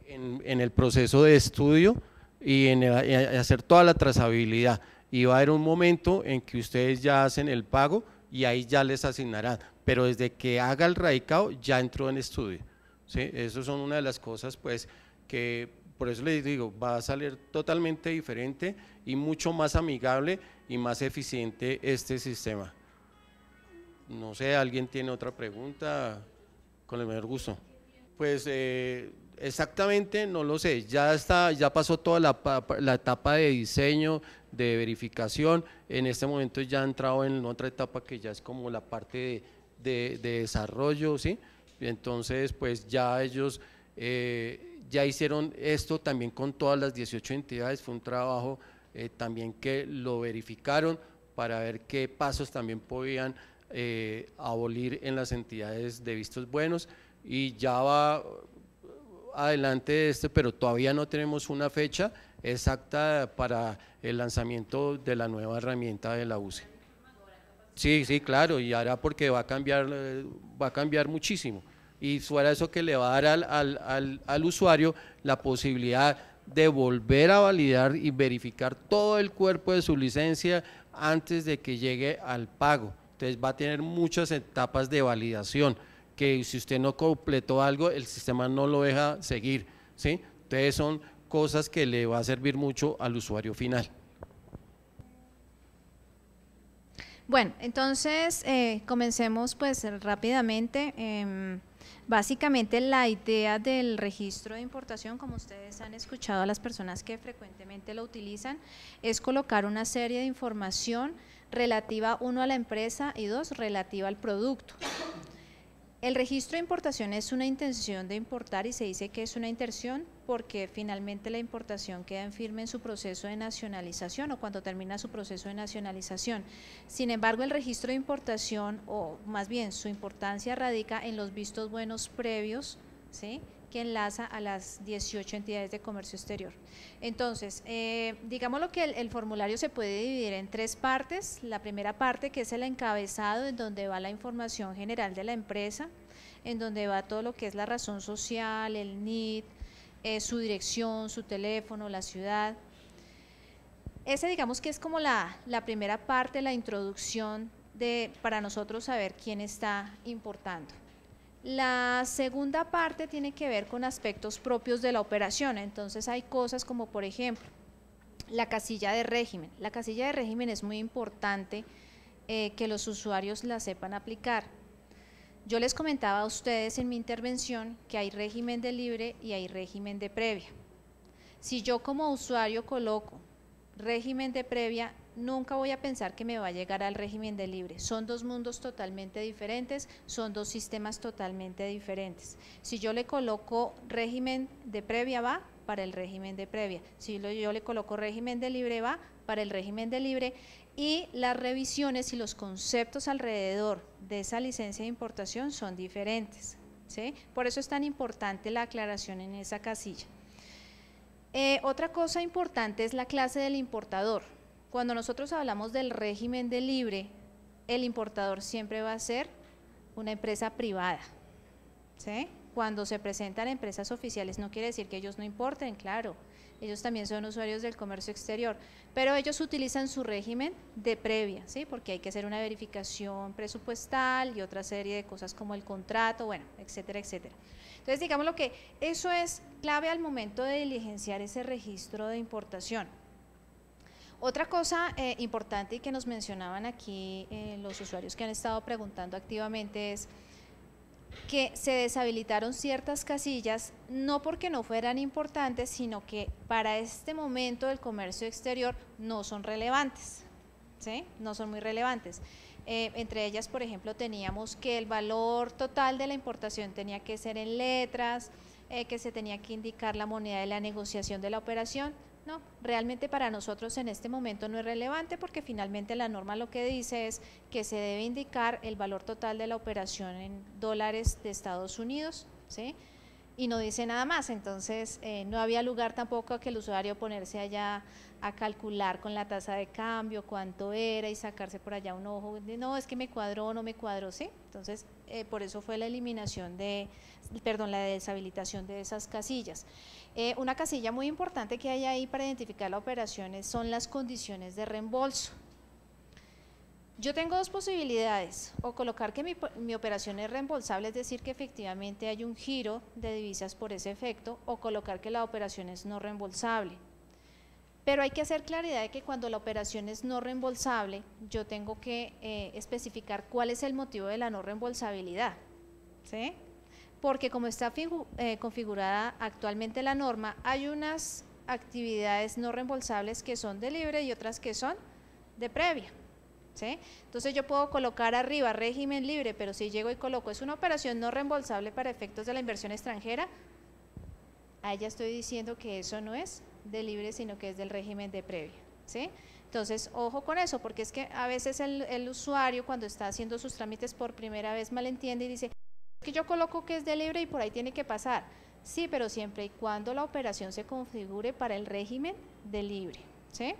En el proceso de estudio y en hacer toda la trazabilidad, y va a haber un momento en que ustedes ya hacen el pago y ahí ya les asignarán, pero desde que haga el radicado ya entró en estudio, ¿sí? Eso son una de las cosas pues que por eso les digo, va a salir totalmente diferente y mucho más amigable y más eficiente este sistema. No sé, ¿alguien tiene otra pregunta? Con el mayor gusto. Pues exactamente no lo sé, ya pasó toda la etapa de diseño, de verificación, en este momento ya ha entrado en otra etapa que ya es como la parte de desarrollo, ¿sí? Entonces pues ya ellos ya hicieron esto también con todas las 18 entidades, fue un trabajo también que lo verificaron para ver qué pasos también podían abolir en las entidades de vistos buenos, y ya va adelante de este, pero todavía no tenemos una fecha exacta para el lanzamiento de la nueva herramienta de la UCE. Sí, sí, claro, y ahora porque va a cambiar muchísimo, y fuera eso que le va a dar al usuario la posibilidad de volver a validar y verificar todo el cuerpo de su licencia antes de que llegue al pago. Entonces va a tener muchas etapas de validación, que si usted no completó algo, el sistema no lo deja seguir, ¿sí? Entonces son cosas que le va a servir mucho al usuario final. Bueno, entonces comencemos pues rápidamente. Básicamente la idea del registro de importación, como ustedes han escuchado a las personas que frecuentemente lo utilizan, es colocar una serie de información relativa, uno, a la empresa y dos, relativa al producto. El registro de importación es una intención de importar y se dice que es una intención porque finalmente la importación queda en firme en su proceso de nacionalización o cuando termina su proceso de nacionalización. Sin embargo, el registro de importación, o más bien su importancia, radica en los vistos buenos previos, ¿sí?, que enlaza a las 18 entidades de comercio exterior. Entonces, digámoslo que el formulario se puede dividir en tres partes. La primera parte, que es el encabezado, en donde va la información general de la empresa, en donde va todo lo que es la razón social, el NID, su dirección, su teléfono, la ciudad. Ese, digamos que es como la primera parte, la introducción para nosotros saber quién está importando. La segunda parte tiene que ver con aspectos propios de la operación. Entonces hay cosas como, por ejemplo, la casilla de régimen. La casilla de régimen es muy importante que los usuarios la sepan aplicar. Yo les comentaba a ustedes en mi intervención que hay régimen de libre y hay régimen de previa. Si yo como usuario coloco régimen de previa, nunca voy a pensar que me va a llegar al régimen de libre. Son dos mundos totalmente diferentes, son dos sistemas totalmente diferentes. Si yo le coloco régimen de previa, va para el régimen de previa. Si yo le coloco régimen de libre, va para el régimen de libre, y las revisiones y los conceptos alrededor de esa licencia de importación son diferentes, ¿sí? Por eso es tan importante la aclaración en esa casilla. Otra cosa importante es la clase del importador. Cuando nosotros hablamos del régimen de libre, el importador siempre va a ser una empresa privada, ¿sí? Cuando se presentan empresas oficiales no quiere decir que ellos no importen, claro, ellos también son usuarios del comercio exterior, pero ellos utilizan su régimen de previa, ¿sí?, porque hay que hacer una verificación presupuestal y otra serie de cosas como el contrato, bueno, etcétera, etcétera. Entonces, digamos lo que eso es clave al momento de diligenciar ese registro de importación. Otra cosa importante y que nos mencionaban aquí los usuarios que han estado preguntando activamente es que se deshabilitaron ciertas casillas, no porque no fueran importantes, sino que para este momento del comercio exterior no son relevantes, ¿sí?, no son muy relevantes. Entre ellas, por ejemplo, teníamos que el valor total de la importación tenía que ser en letras, que se tenía que indicar la moneda de la negociación de la operación. No, realmente para nosotros en este momento no es relevante porque finalmente la norma lo que dice es que se debe indicar el valor total de la operación en dólares de Estados Unidos, ¿sí?, y no dice nada más. Entonces no había lugar tampoco a que el usuario ponerse allá a calcular con la tasa de cambio cuánto era y sacarse por allá un ojo de no, es que me cuadró o no me cuadró, ¿sí? Entonces por eso fue la eliminación la deshabilitación de esas casillas. Una casilla muy importante que hay ahí para identificar las operaciones son las condiciones de reembolso. Yo tengo dos posibilidades, o colocar que mi operación es reembolsable, es decir, que efectivamente hay un giro de divisas por ese efecto, o colocar que la operación es no reembolsable. Pero hay que hacer claridad de que cuando la operación es no reembolsable, yo tengo que especificar cuál es el motivo de la no reembolsabilidad, ¿sí? Porque como está configurada actualmente la norma, hay unas actividades no reembolsables que son de libre y otras que son de previa, ¿sí? Entonces yo puedo colocar arriba régimen libre, pero si llego y coloco es una operación no reembolsable para efectos de la inversión extranjera, ahí ya estoy diciendo que eso no es de libre, sino que es del régimen de previa, ¿sí? Entonces, ojo con eso, porque es que a veces el usuario cuando está haciendo sus trámites por primera vez malentiende y dice que yo coloco que es de libre y por ahí tiene que pasar. Sí, pero siempre y cuando la operación se configure para el régimen de libre, ¿sí?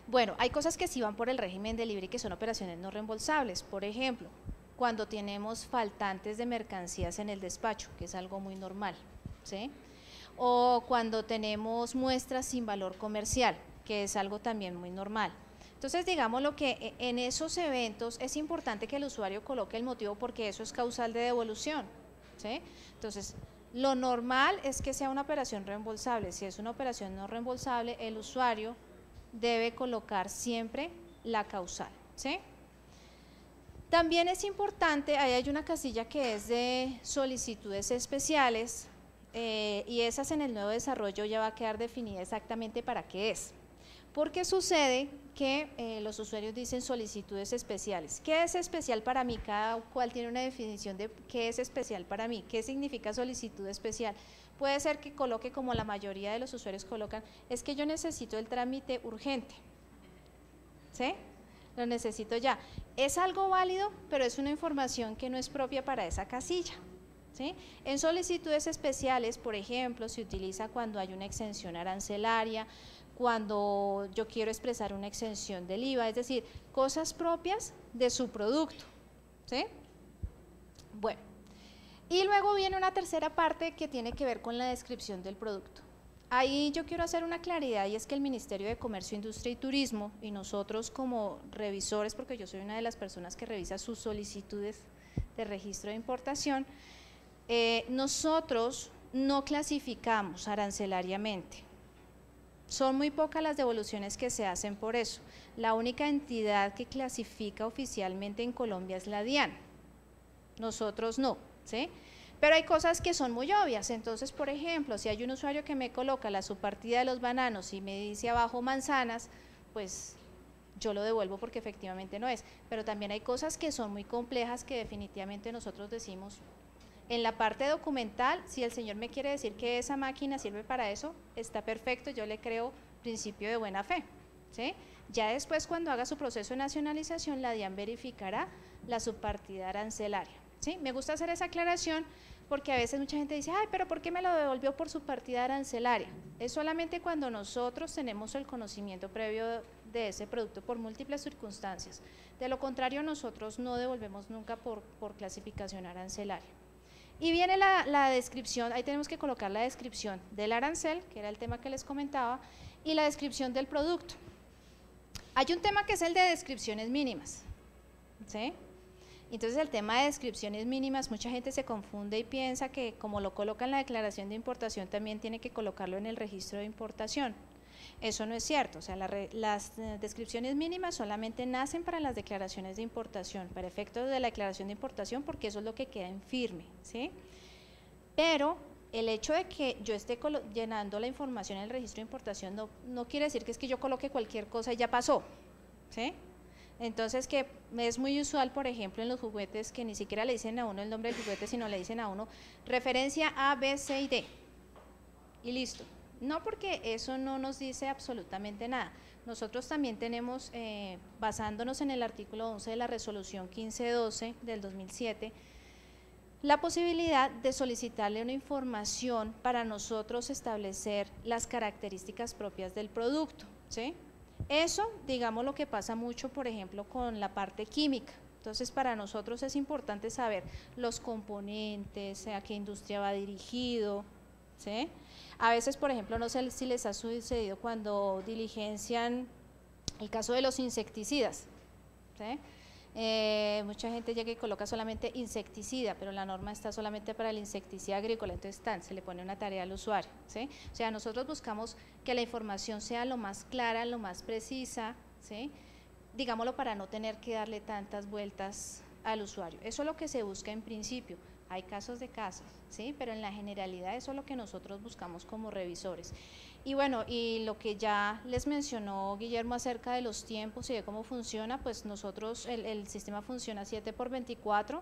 Bueno, hay cosas que sí van por el régimen de libre y que son operaciones no reembolsables. Por ejemplo, cuando tenemos faltantes de mercancías en el despacho, que es algo muy normal, ¿sí? O cuando tenemos muestras sin valor comercial, que es algo también muy normal. Entonces, digamos lo que en esos eventos es importante que el usuario coloque el motivo porque eso es causal de devolución, ¿sí? Entonces, lo normal es que sea una operación reembolsable. Si es una operación no reembolsable, el usuario debe colocar siempre la causal, ¿sí? También es importante, ahí hay una casilla que es de solicitudes especiales y esas en el nuevo desarrollo ya va a quedar definida exactamente para qué es. Porque sucede que los usuarios dicen solicitudes especiales. ¿Qué es especial para mí? Cada cual tiene una definición de qué es especial para mí. ¿Qué significa solicitud especial? Puede ser que coloque, como la mayoría de los usuarios colocan, es que yo necesito el trámite urgente, ¿sí? Lo necesito ya. Es algo válido, pero es una información que no es propia para esa casilla, ¿sí? En solicitudes especiales, por ejemplo, se utiliza cuando hay una exención arancelaria, cuando yo quiero expresar una exención del IVA, es decir, cosas propias de su producto, ¿sí? Bueno, y luego viene una tercera parte que tiene que ver con la descripción del producto. Ahí yo quiero hacer una claridad y es que el Ministerio de Comercio, Industria y Turismo y nosotros como revisores, porque yo soy una de las personas que revisa sus solicitudes de registro de importación, nosotros no clasificamos arancelariamente. Son muy pocas las devoluciones que se hacen por eso. La única entidad que clasifica oficialmente en Colombia es la DIAN. Nosotros no, ¿sí? Pero hay cosas que son muy obvias. Entonces, por ejemplo, si hay un usuario que me coloca la subpartida de los bananos y me dice abajo manzanas, pues yo lo devuelvo porque efectivamente no es. Pero también hay cosas que son muy complejas que definitivamente nosotros decimos. En la parte documental, si el señor me quiere decir que esa máquina sirve para eso, está perfecto, yo le creo principio de buena fe, ¿sí? Ya después, cuando haga su proceso de nacionalización, la DIAN verificará la subpartida arancelaria, ¿sí? Me gusta hacer esa aclaración porque a veces mucha gente dice, ay, pero ¿por qué me lo devolvió por subpartida arancelaria? Es solamente cuando nosotros tenemos el conocimiento previo de ese producto por múltiples circunstancias. De lo contrario, nosotros no devolvemos nunca por clasificación arancelaria. Y viene la descripción, ahí tenemos que colocar la descripción del arancel, que era el tema que les comentaba, y la descripción del producto. Hay un tema que es el de descripciones mínimas, ¿sí? Entonces el tema de descripciones mínimas, mucha gente se confunde y piensa que como lo coloca en la declaración de importación, también tiene que colocarlo en el registro de importación. Eso no es cierto, o sea, las descripciones mínimas solamente nacen para las declaraciones de importación, para efectos de la declaración de importación, porque eso es lo que queda en firme, ¿sí? Pero el hecho de que yo esté llenando la información en el registro de importación no quiere decir que es que yo coloque cualquier cosa y ya pasó, ¿sí? Entonces, que es muy usual, por ejemplo, en los juguetes, que ni siquiera le dicen a uno el nombre del juguete, sino le dicen a uno referencia A, B, C y D, y listo. No, porque eso no nos dice absolutamente nada. Nosotros también tenemos, basándonos en el artículo 11 de la resolución 1512 del 2007, la posibilidad de solicitarle una información para nosotros establecer las características propias del producto, ¿sí? Eso, digamos, lo que pasa mucho, por ejemplo, con la parte química. Entonces, para nosotros es importante saber los componentes, a qué industria va dirigido, ¿sí? A veces, por ejemplo, no sé si les ha sucedido cuando diligencian el caso de los insecticidas, ¿sí? Mucha gente llega y coloca solamente insecticida, pero la norma está solamente para el insecticida agrícola, entonces se le pone una tarea al usuario, ¿sí? O sea, nosotros buscamos que la información sea lo más clara, lo más precisa, ¿sí? Digámoslo, para no tener que darle tantas vueltas al usuario. Eso es lo que se busca en principio. Hay casos de casos, ¿sí? Pero en la generalidad eso es lo que nosotros buscamos como revisores. Y bueno, y lo que ya les mencionó Guillermo acerca de los tiempos y de cómo funciona, pues nosotros, el sistema funciona 7×24,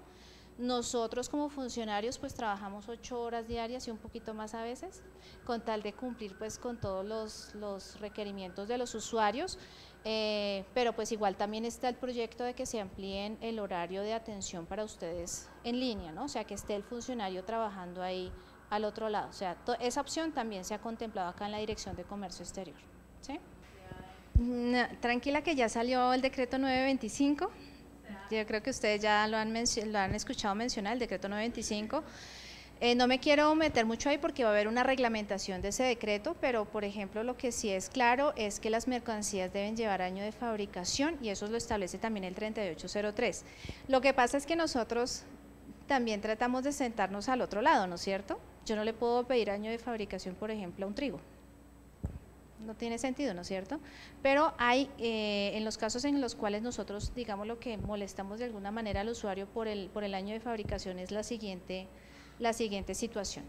nosotros como funcionarios pues trabajamos 8 horas diarias y un poquito más a veces, con tal de cumplir pues con todos los requerimientos de los usuarios, pero pues igual también está el proyecto de que se amplíen el horario de atención para ustedes en línea, ¿no? O sea, que esté el funcionario trabajando ahí al otro lado, o sea, esa opción también se ha contemplado acá en la Dirección de Comercio Exterior, ¿sí? No, tranquila que ya salió el decreto 925, yo creo que ustedes ya lo han escuchado mencionar, el decreto 925, No me quiero meter mucho ahí porque va a haber una reglamentación de ese decreto, pero por ejemplo lo que sí es claro es que las mercancías deben llevar año de fabricación y eso lo establece también el 3803. Lo que pasa es que nosotros también tratamos de sentarnos al otro lado, ¿no es cierto? Yo no le puedo pedir año de fabricación, por ejemplo, a un trigo. No tiene sentido, ¿no es cierto? Pero hay, en los casos en los cuales nosotros, digamos, lo que molestamos de alguna manera al usuario por el año de fabricación es la siguiente situación.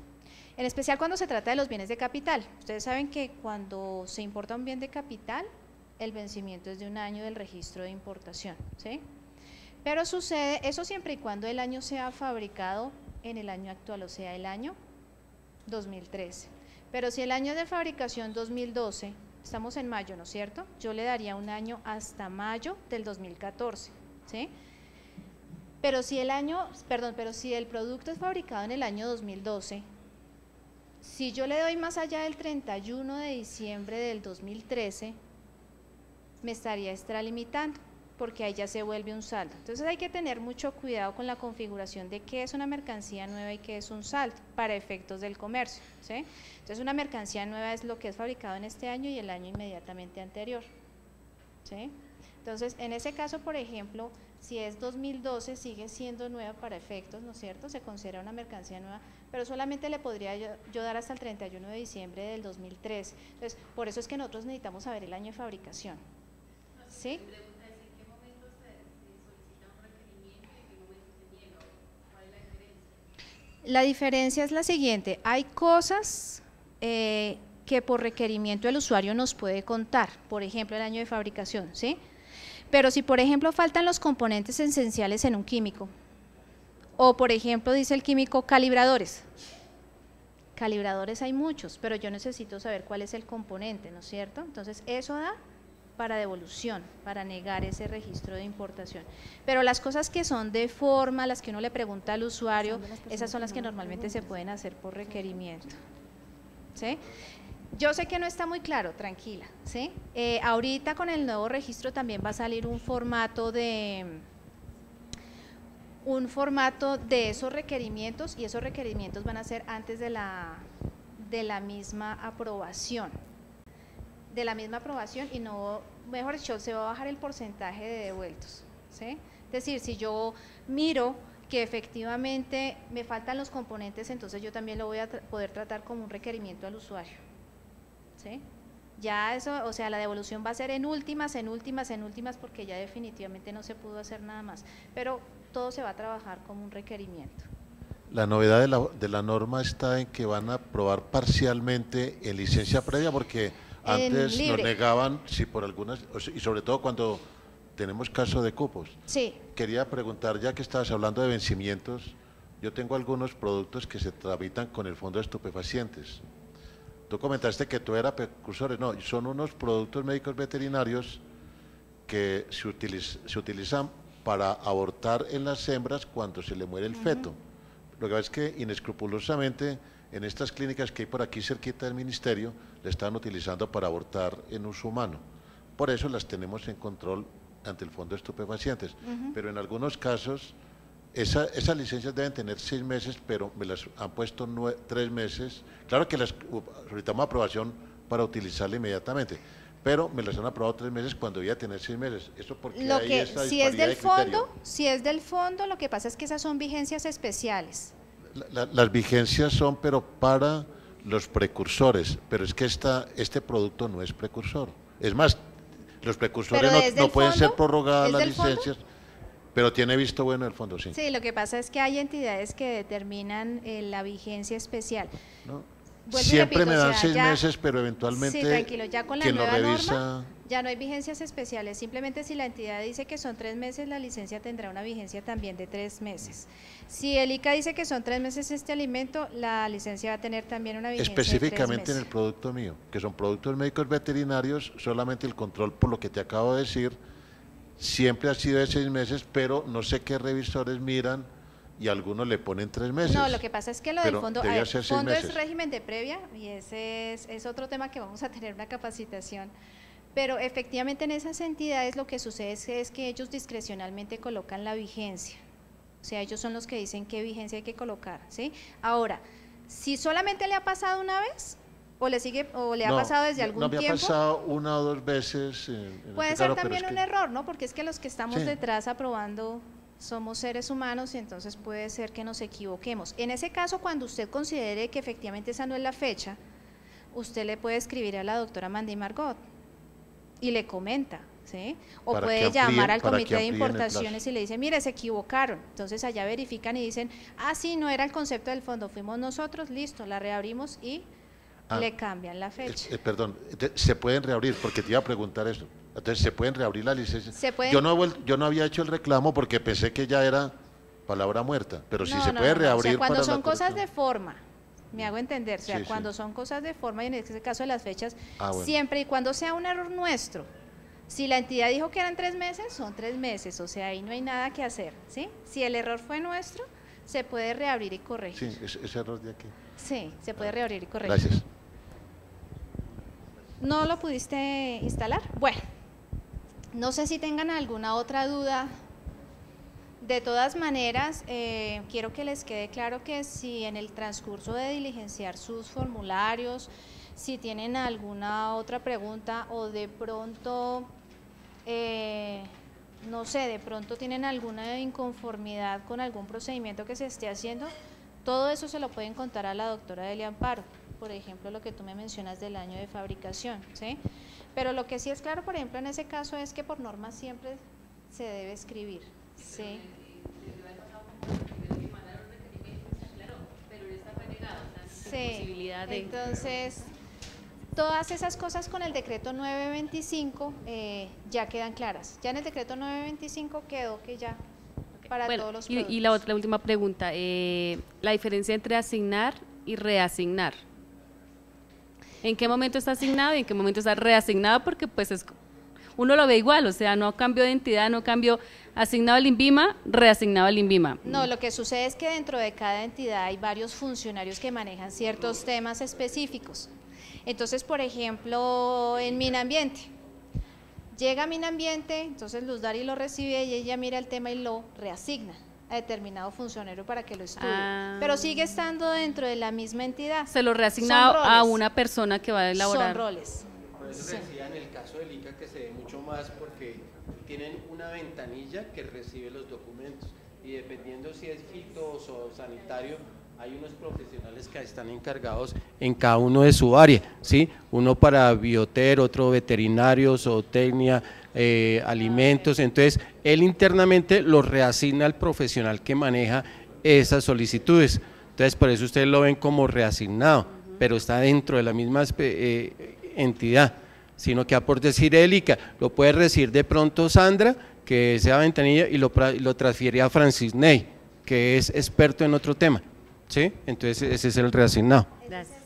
En especial cuando se trata de los bienes de capital. Ustedes saben que cuando se importa un bien de capital, el vencimiento es de 1 año del registro de importación, ¿sí? Pero sucede, eso siempre y cuando el año sea fabricado en el año actual, o sea, el año 2013. Pero si el año de fabricación 2012, estamos en mayo, ¿no es cierto? Yo le daría 1 año hasta mayo del 2014, ¿sí? Pero si el producto es fabricado en el año 2012, si yo le doy más allá del 31 de diciembre del 2013, me estaría extralimitando, porque ahí ya se vuelve un saldo. Entonces hay que tener mucho cuidado con la configuración de qué es una mercancía nueva y qué es un saldo para efectos del comercio, ¿sí? Entonces una mercancía nueva es lo que es fabricado en este año y el año inmediatamente anterior, ¿sí? Entonces en ese caso, por ejemplo, si es 2012 sigue siendo nueva para efectos, ¿no es cierto? Se considera una mercancía nueva, pero solamente le podría yo dar hasta el 31 de diciembre del 2013. Entonces por eso es que nosotros necesitamos saber el año de fabricación, ¿sí? La diferencia es la siguiente, hay cosas que por requerimiento el usuario nos puede contar, por ejemplo el año de fabricación, ¿sí? Pero si por ejemplo faltan los componentes esenciales en un químico, o por ejemplo dice el químico calibradores hay muchos, pero yo necesito saber cuál es el componente, ¿no es cierto? Entonces eso da para devolución, para negar ese registro de importación. Pero las cosas que son de forma, las que uno le pregunta al usuario, esas son las que normalmente se pueden hacer por requerimiento, ¿sí? Yo sé que no está muy claro, tranquila, ¿sí? Ahorita con el nuevo registro también va a salir un formato de esos requerimientos, y esos requerimientos van a ser antes de la misma aprobación. Y no, mejor dicho, se va a bajar el porcentaje de devueltos, ¿sí? Es decir, si yo miro que efectivamente me faltan los componentes, entonces yo también lo voy a poder tratar como un requerimiento al usuario, ¿sí? Ya eso, o sea, la devolución va a ser en últimas, porque ya definitivamente no se pudo hacer nada más, pero todo se va a trabajar como un requerimiento. La novedad de la norma está en que van a aprobar parcialmente en licencia previa, porque antes nos negaban, si por algunas, y sobre todo cuando tenemos caso de cupos. Sí. Quería preguntar, ya que estabas hablando de vencimientos, yo tengo algunos productos que se tramitan con el Fondo de Estupefacientes. Tú comentaste que tú eras precursores, no, son unos productos médicos veterinarios que se utilizan para abortar en las hembras cuando se le muere el feto. Lo que pasa es que inescrupulosamente en estas clínicas que hay por aquí cerquita del ministerio, le están utilizando para abortar en uso humano. Por eso las tenemos en control ante el Fondo de Estupefacientes. Pero en algunos casos, esas licencias deben tener 6 meses, pero me las han puesto 3 meses. Claro que las solicitamos aprobación para utilizarla inmediatamente, pero me las han aprobado 3 meses cuando voy a tener 6 meses. Eso porque hay esa si es del fondo, si es del fondo, lo que pasa es que esas son vigencias especiales. Las vigencias son, pero para los precursores, pero es que este producto no es precursor. Es más, los precursores no pueden ser prorrogadas las licencias, pero tiene visto bueno el fondo, sí. Sí, lo que pasa es que hay entidades que determinan la vigencia especial. ¿No? Siempre me dan 6 meses, pero eventualmente sí, tranquilo, ya con la quien nueva lo revisa... norma, ya no hay vigencias especiales, simplemente si la entidad dice que son 3 meses, la licencia tendrá una vigencia también de 3 meses. Si el ICA dice que son 3 meses este alimento, la licencia va a tener también una vigencia específicamente de 3 meses. En el producto mío, que son productos médicos veterinarios, solamente el control, por lo que te acabo de decir, siempre ha sido de 6 meses, pero no sé qué revisores miran y algunos le ponen 3 meses. No, lo que pasa es que lo del fondo, fondo es régimen de previa, y ese es otro tema que vamos a tener una capacitación. Pero efectivamente en esas entidades lo que sucede es que ellos discrecionalmente colocan la vigencia, sea, ellos son los que dicen qué vigencia hay que colocar, ¿sí? Ahora, si solamente le ha pasado una vez, o le ha pasado desde algún tiempo. No me ha pasado una o dos veces. Puede ser también un error, ¿no? Porque es que los que estamos detrás aprobando somos seres humanos y entonces puede ser que nos equivoquemos. En ese caso, cuando usted considere que efectivamente esa no es la fecha, usted le puede escribir a la doctora Mandy Margot y le comenta, ¿sí? O puede llamar al comité de importaciones y le dice, mire, se equivocaron. Entonces allá verifican y dicen, ah, sí, no era el concepto del fondo, fuimos nosotros, listo, la reabrimos y le cambian la fecha. Perdón, se pueden reabrir, porque te iba a preguntar eso. Entonces, ¿se pueden reabrir la licencia? Yo no había hecho el reclamo porque pensé que ya era palabra muerta, pero sí se puede reabrir. O sea, cuando son cosas de forma, me hago entender, o sea, cuando son cosas de forma, y en este caso de las fechas, siempre y cuando sea un error nuestro, si la entidad dijo que eran 3 meses, son 3 meses, o sea, ahí no hay nada que hacer, ¿sí? Si el error fue nuestro, se puede reabrir y corregir. Sí, ese error de aquí. Sí, se puede reabrir y corregir. Gracias. ¿No lo pudiste instalar? Bueno, no sé si tengan alguna otra duda. De todas maneras, quiero que les quede claro que si en el transcurso de diligenciar sus formularios, si tienen alguna otra pregunta o de pronto, no sé, de pronto tienen alguna inconformidad con algún procedimiento que se esté haciendo, todo eso se lo pueden contar a la doctora Delia Amparo. Por ejemplo, lo que tú me mencionas del año de fabricación, ¿sí? Pero lo que sí es claro, por ejemplo, en ese caso es que por norma siempre se debe escribir, ¿sí? Sí, entonces, todas esas cosas con el decreto 925 ya quedan claras. Ya en el decreto 925 quedó que ya para todos los productos. Y la última pregunta, la diferencia entre asignar y reasignar. ¿En qué momento está asignado y en qué momento está reasignado? Porque pues uno lo ve igual, o sea, no cambio de entidad, no cambio asignado al INVIMA, reasignado al INVIMA. No, lo que sucede es que dentro de cada entidad hay varios funcionarios que manejan ciertos temas específicos. Entonces, por ejemplo, en Minambiente, llega a Minambiente, entonces Luz Dari lo recibe y ella mira el tema y lo reasigna a determinado funcionario para que lo estudie, pero sigue estando dentro de la misma entidad. Se lo reasigna a una persona que va a elaborar. Son roles. Por eso decía en el caso del ICA que se ve mucho más porque tienen una ventanilla que recibe los documentos y dependiendo si es fito o sanitario, hay unos profesionales que están encargados en cada uno de su área, ¿sí? Uno para bioter, otro veterinario, zootecnia, alimentos, entonces él internamente lo reasigna al profesional que maneja esas solicitudes, entonces por eso ustedes lo ven como reasignado, pero está dentro de la misma entidad, sino que por decir el ICA, lo puede recibir de pronto Sandra, que sea ventanilla, y lo transfiere a Francis Ney, que es experto en otro tema, ¿sí? Entonces ese es el reasignado. Gracias.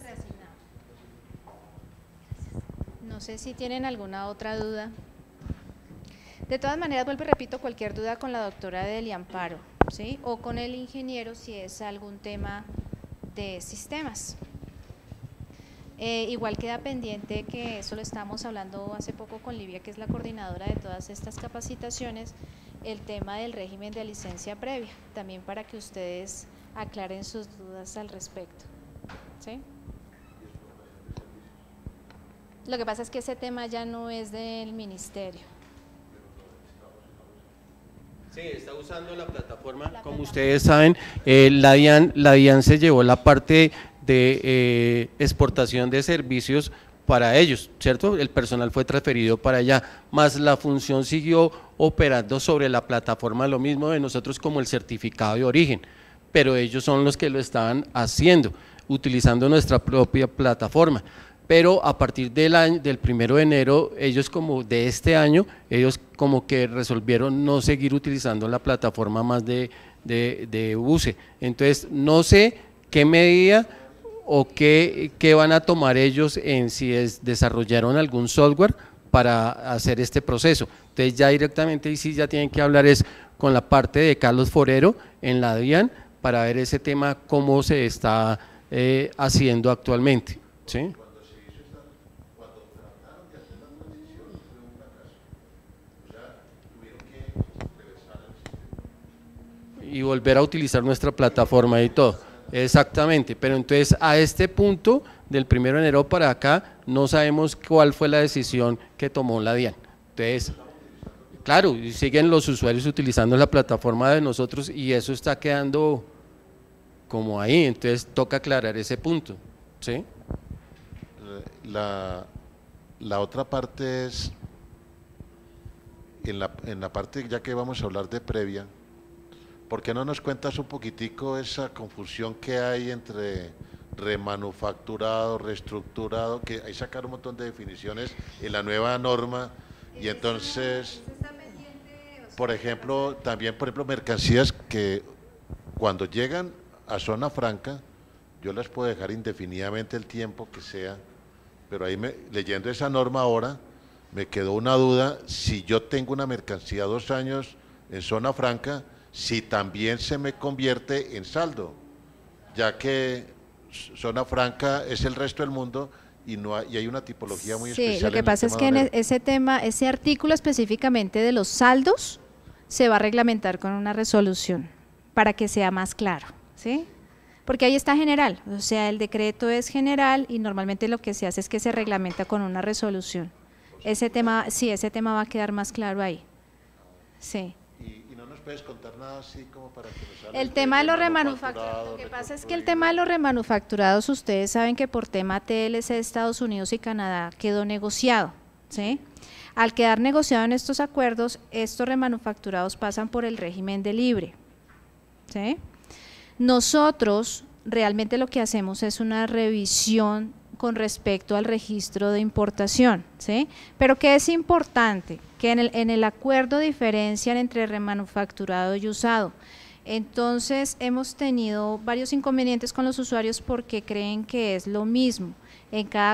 No sé si tienen alguna otra duda. De todas maneras, vuelvo y repito, cualquier duda con la doctora Delia Amparo, ¿sí? O con el ingeniero si es algún tema de sistemas. Igual queda pendiente, que eso lo estábamos hablando hace poco con Livia, que es la coordinadora de todas estas capacitaciones, el tema del régimen de licencia previa, también para que ustedes aclaren sus dudas al respecto, ¿sí? Lo que pasa es que ese tema ya no es del ministerio. Sí, está usando la plataforma, como ustedes saben, la DIAN se llevó la parte de exportación de servicios para ellos, ¿cierto? El personal fue transferido para allá, más la función siguió operando sobre la plataforma, lo mismo de nosotros como el certificado de origen, pero ellos son los que lo estaban haciendo, utilizando nuestra propia plataforma. Pero a partir del 1 de enero, ellos como de este año, ellos como que resolvieron no seguir utilizando la plataforma más de UCE. Entonces, no sé qué medida o qué van a tomar ellos en si desarrollaron algún software para hacer este proceso. Entonces, ya directamente y sí ya tienen que hablar es con la parte de Carlos Forero en la DIAN para ver ese tema, cómo se está haciendo actualmente, ¿sí? y volver a utilizar nuestra plataforma y todo. Exactamente, pero entonces a este punto, del 1 de enero para acá, no sabemos cuál fue la decisión que tomó la DIAN. Entonces, claro, siguen los usuarios utilizando la plataforma de nosotros y eso está quedando como ahí, entonces toca aclarar ese punto, ¿sí? La otra parte es, en la parte ya que vamos a hablar de previa, ¿por qué no nos cuentas un poquitico esa confusión que hay entre remanufacturado, reestructurado, que hay sacar un montón de definiciones en la nueva norma y entonces, por ejemplo, también mercancías que cuando llegan a zona franca, yo las puedo dejar indefinidamente el tiempo que sea, pero ahí leyendo esa norma ahora, me quedó una duda, si yo tengo una mercancía 2 años en zona franca, si también se me convierte en saldo, ya que zona franca es el resto del mundo y hay una tipología muy especial. Sí, lo que pasa es que en ese artículo específicamente de los saldos se va a reglamentar con una resolución para que sea más claro, ¿sí? Porque ahí está general, o sea, el decreto es general y normalmente lo que se hace es que se reglamenta con una resolución. Ese tema, sí, ese tema va a quedar más claro ahí. Sí. ¿Y no nos puedes contar nada así como para que nos hables? El tema de los remanufacturados, lo que pasa es que el tema de los remanufacturados, ustedes saben que por tema TLC de Estados Unidos y Canadá quedó negociado, ¿sí? Al quedar negociado en estos acuerdos, estos remanufacturados pasan por el régimen de libre, ¿sí? Nosotros realmente lo que hacemos es una revisión con respecto al registro de importación, ¿sí? Pero que es importante que en el acuerdo diferencian entre remanufacturado y usado. Entonces hemos tenido varios inconvenientes con los usuarios porque creen que es lo mismo. En cada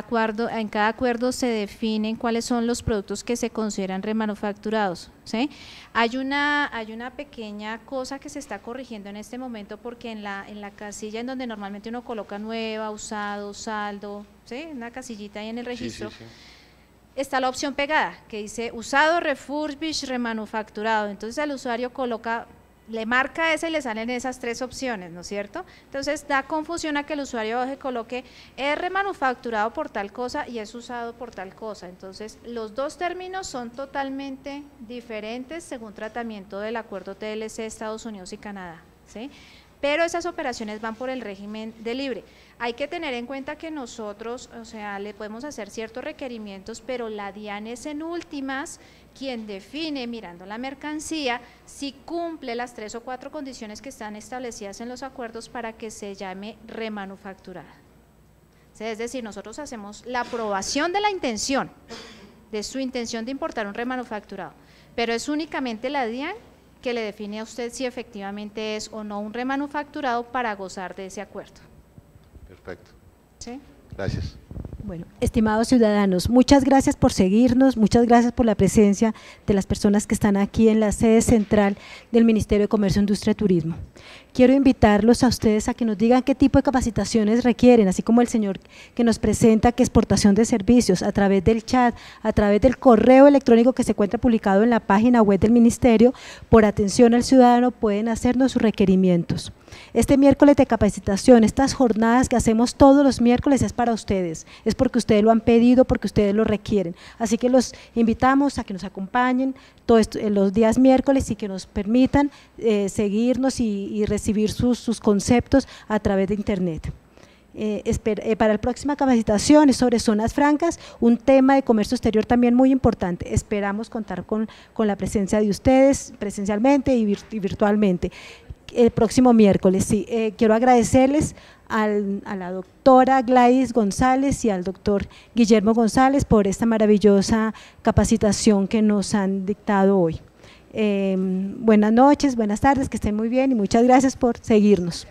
acuerdo se definen cuáles son los productos que se consideran remanufacturados, ¿sí? Hay una pequeña cosa que se está corrigiendo en este momento porque en la casilla en donde normalmente uno coloca nueva, usado, saldo, ¿sí? Una casillita ahí en el registro. Sí. Está la opción pegada que dice usado, refurbished, remanufacturado. Entonces el usuario le marca esa y le salen esas 3 opciones, ¿no es cierto? Entonces da confusión a que el usuario coloque es remanufacturado por tal cosa y es usado por tal cosa. Entonces los 2 términos son totalmente diferentes según tratamiento del acuerdo TLC Estados Unidos y Canadá, ¿sí? Pero esas operaciones van por el régimen de libre. Hay que tener en cuenta que nosotros, o sea, le podemos hacer ciertos requerimientos, pero la DIAN es en últimas quien define, mirando la mercancía, si cumple las 3 o 4 condiciones que están establecidas en los acuerdos para que se llame remanufacturada. Es decir, nosotros hacemos la aprobación de la intención, de su intención de importar un remanufacturado, pero es únicamente la DIAN que le define a usted si efectivamente es o no un remanufacturado para gozar de ese acuerdo. Perfecto. ¿Sí? Gracias. Bueno, estimados ciudadanos, muchas gracias por seguirnos, muchas gracias por la presencia de las personas que están aquí en la sede central del Ministerio de Comercio, Industria y Turismo. Quiero invitarlos a ustedes a que nos digan qué tipo de capacitaciones requieren, así como el señor que nos presenta que exportación de servicios a través del chat, a través del correo electrónico que se encuentra publicado en la página web del Ministerio, por atención al ciudadano pueden hacernos sus requerimientos. Este miércoles de capacitación, estas jornadas que hacemos todos los miércoles es para ustedes, es porque ustedes lo han pedido, porque ustedes lo requieren. Así que los invitamos a que nos acompañen los días miércoles y que nos permitan seguirnos y recibir sus conceptos a través de internet. Para la próxima capacitación es sobre zonas francas, un tema de comercio exterior también muy importante. Esperamos contar con la presencia de ustedes presencialmente y virtualmente. El próximo miércoles, sí. Quiero agradecerles a la doctora Gladys González y al doctor Guillermo González por esta maravillosa capacitación que nos han dictado hoy. Buenas noches, buenas tardes, que estén muy bien y muchas gracias por seguirnos.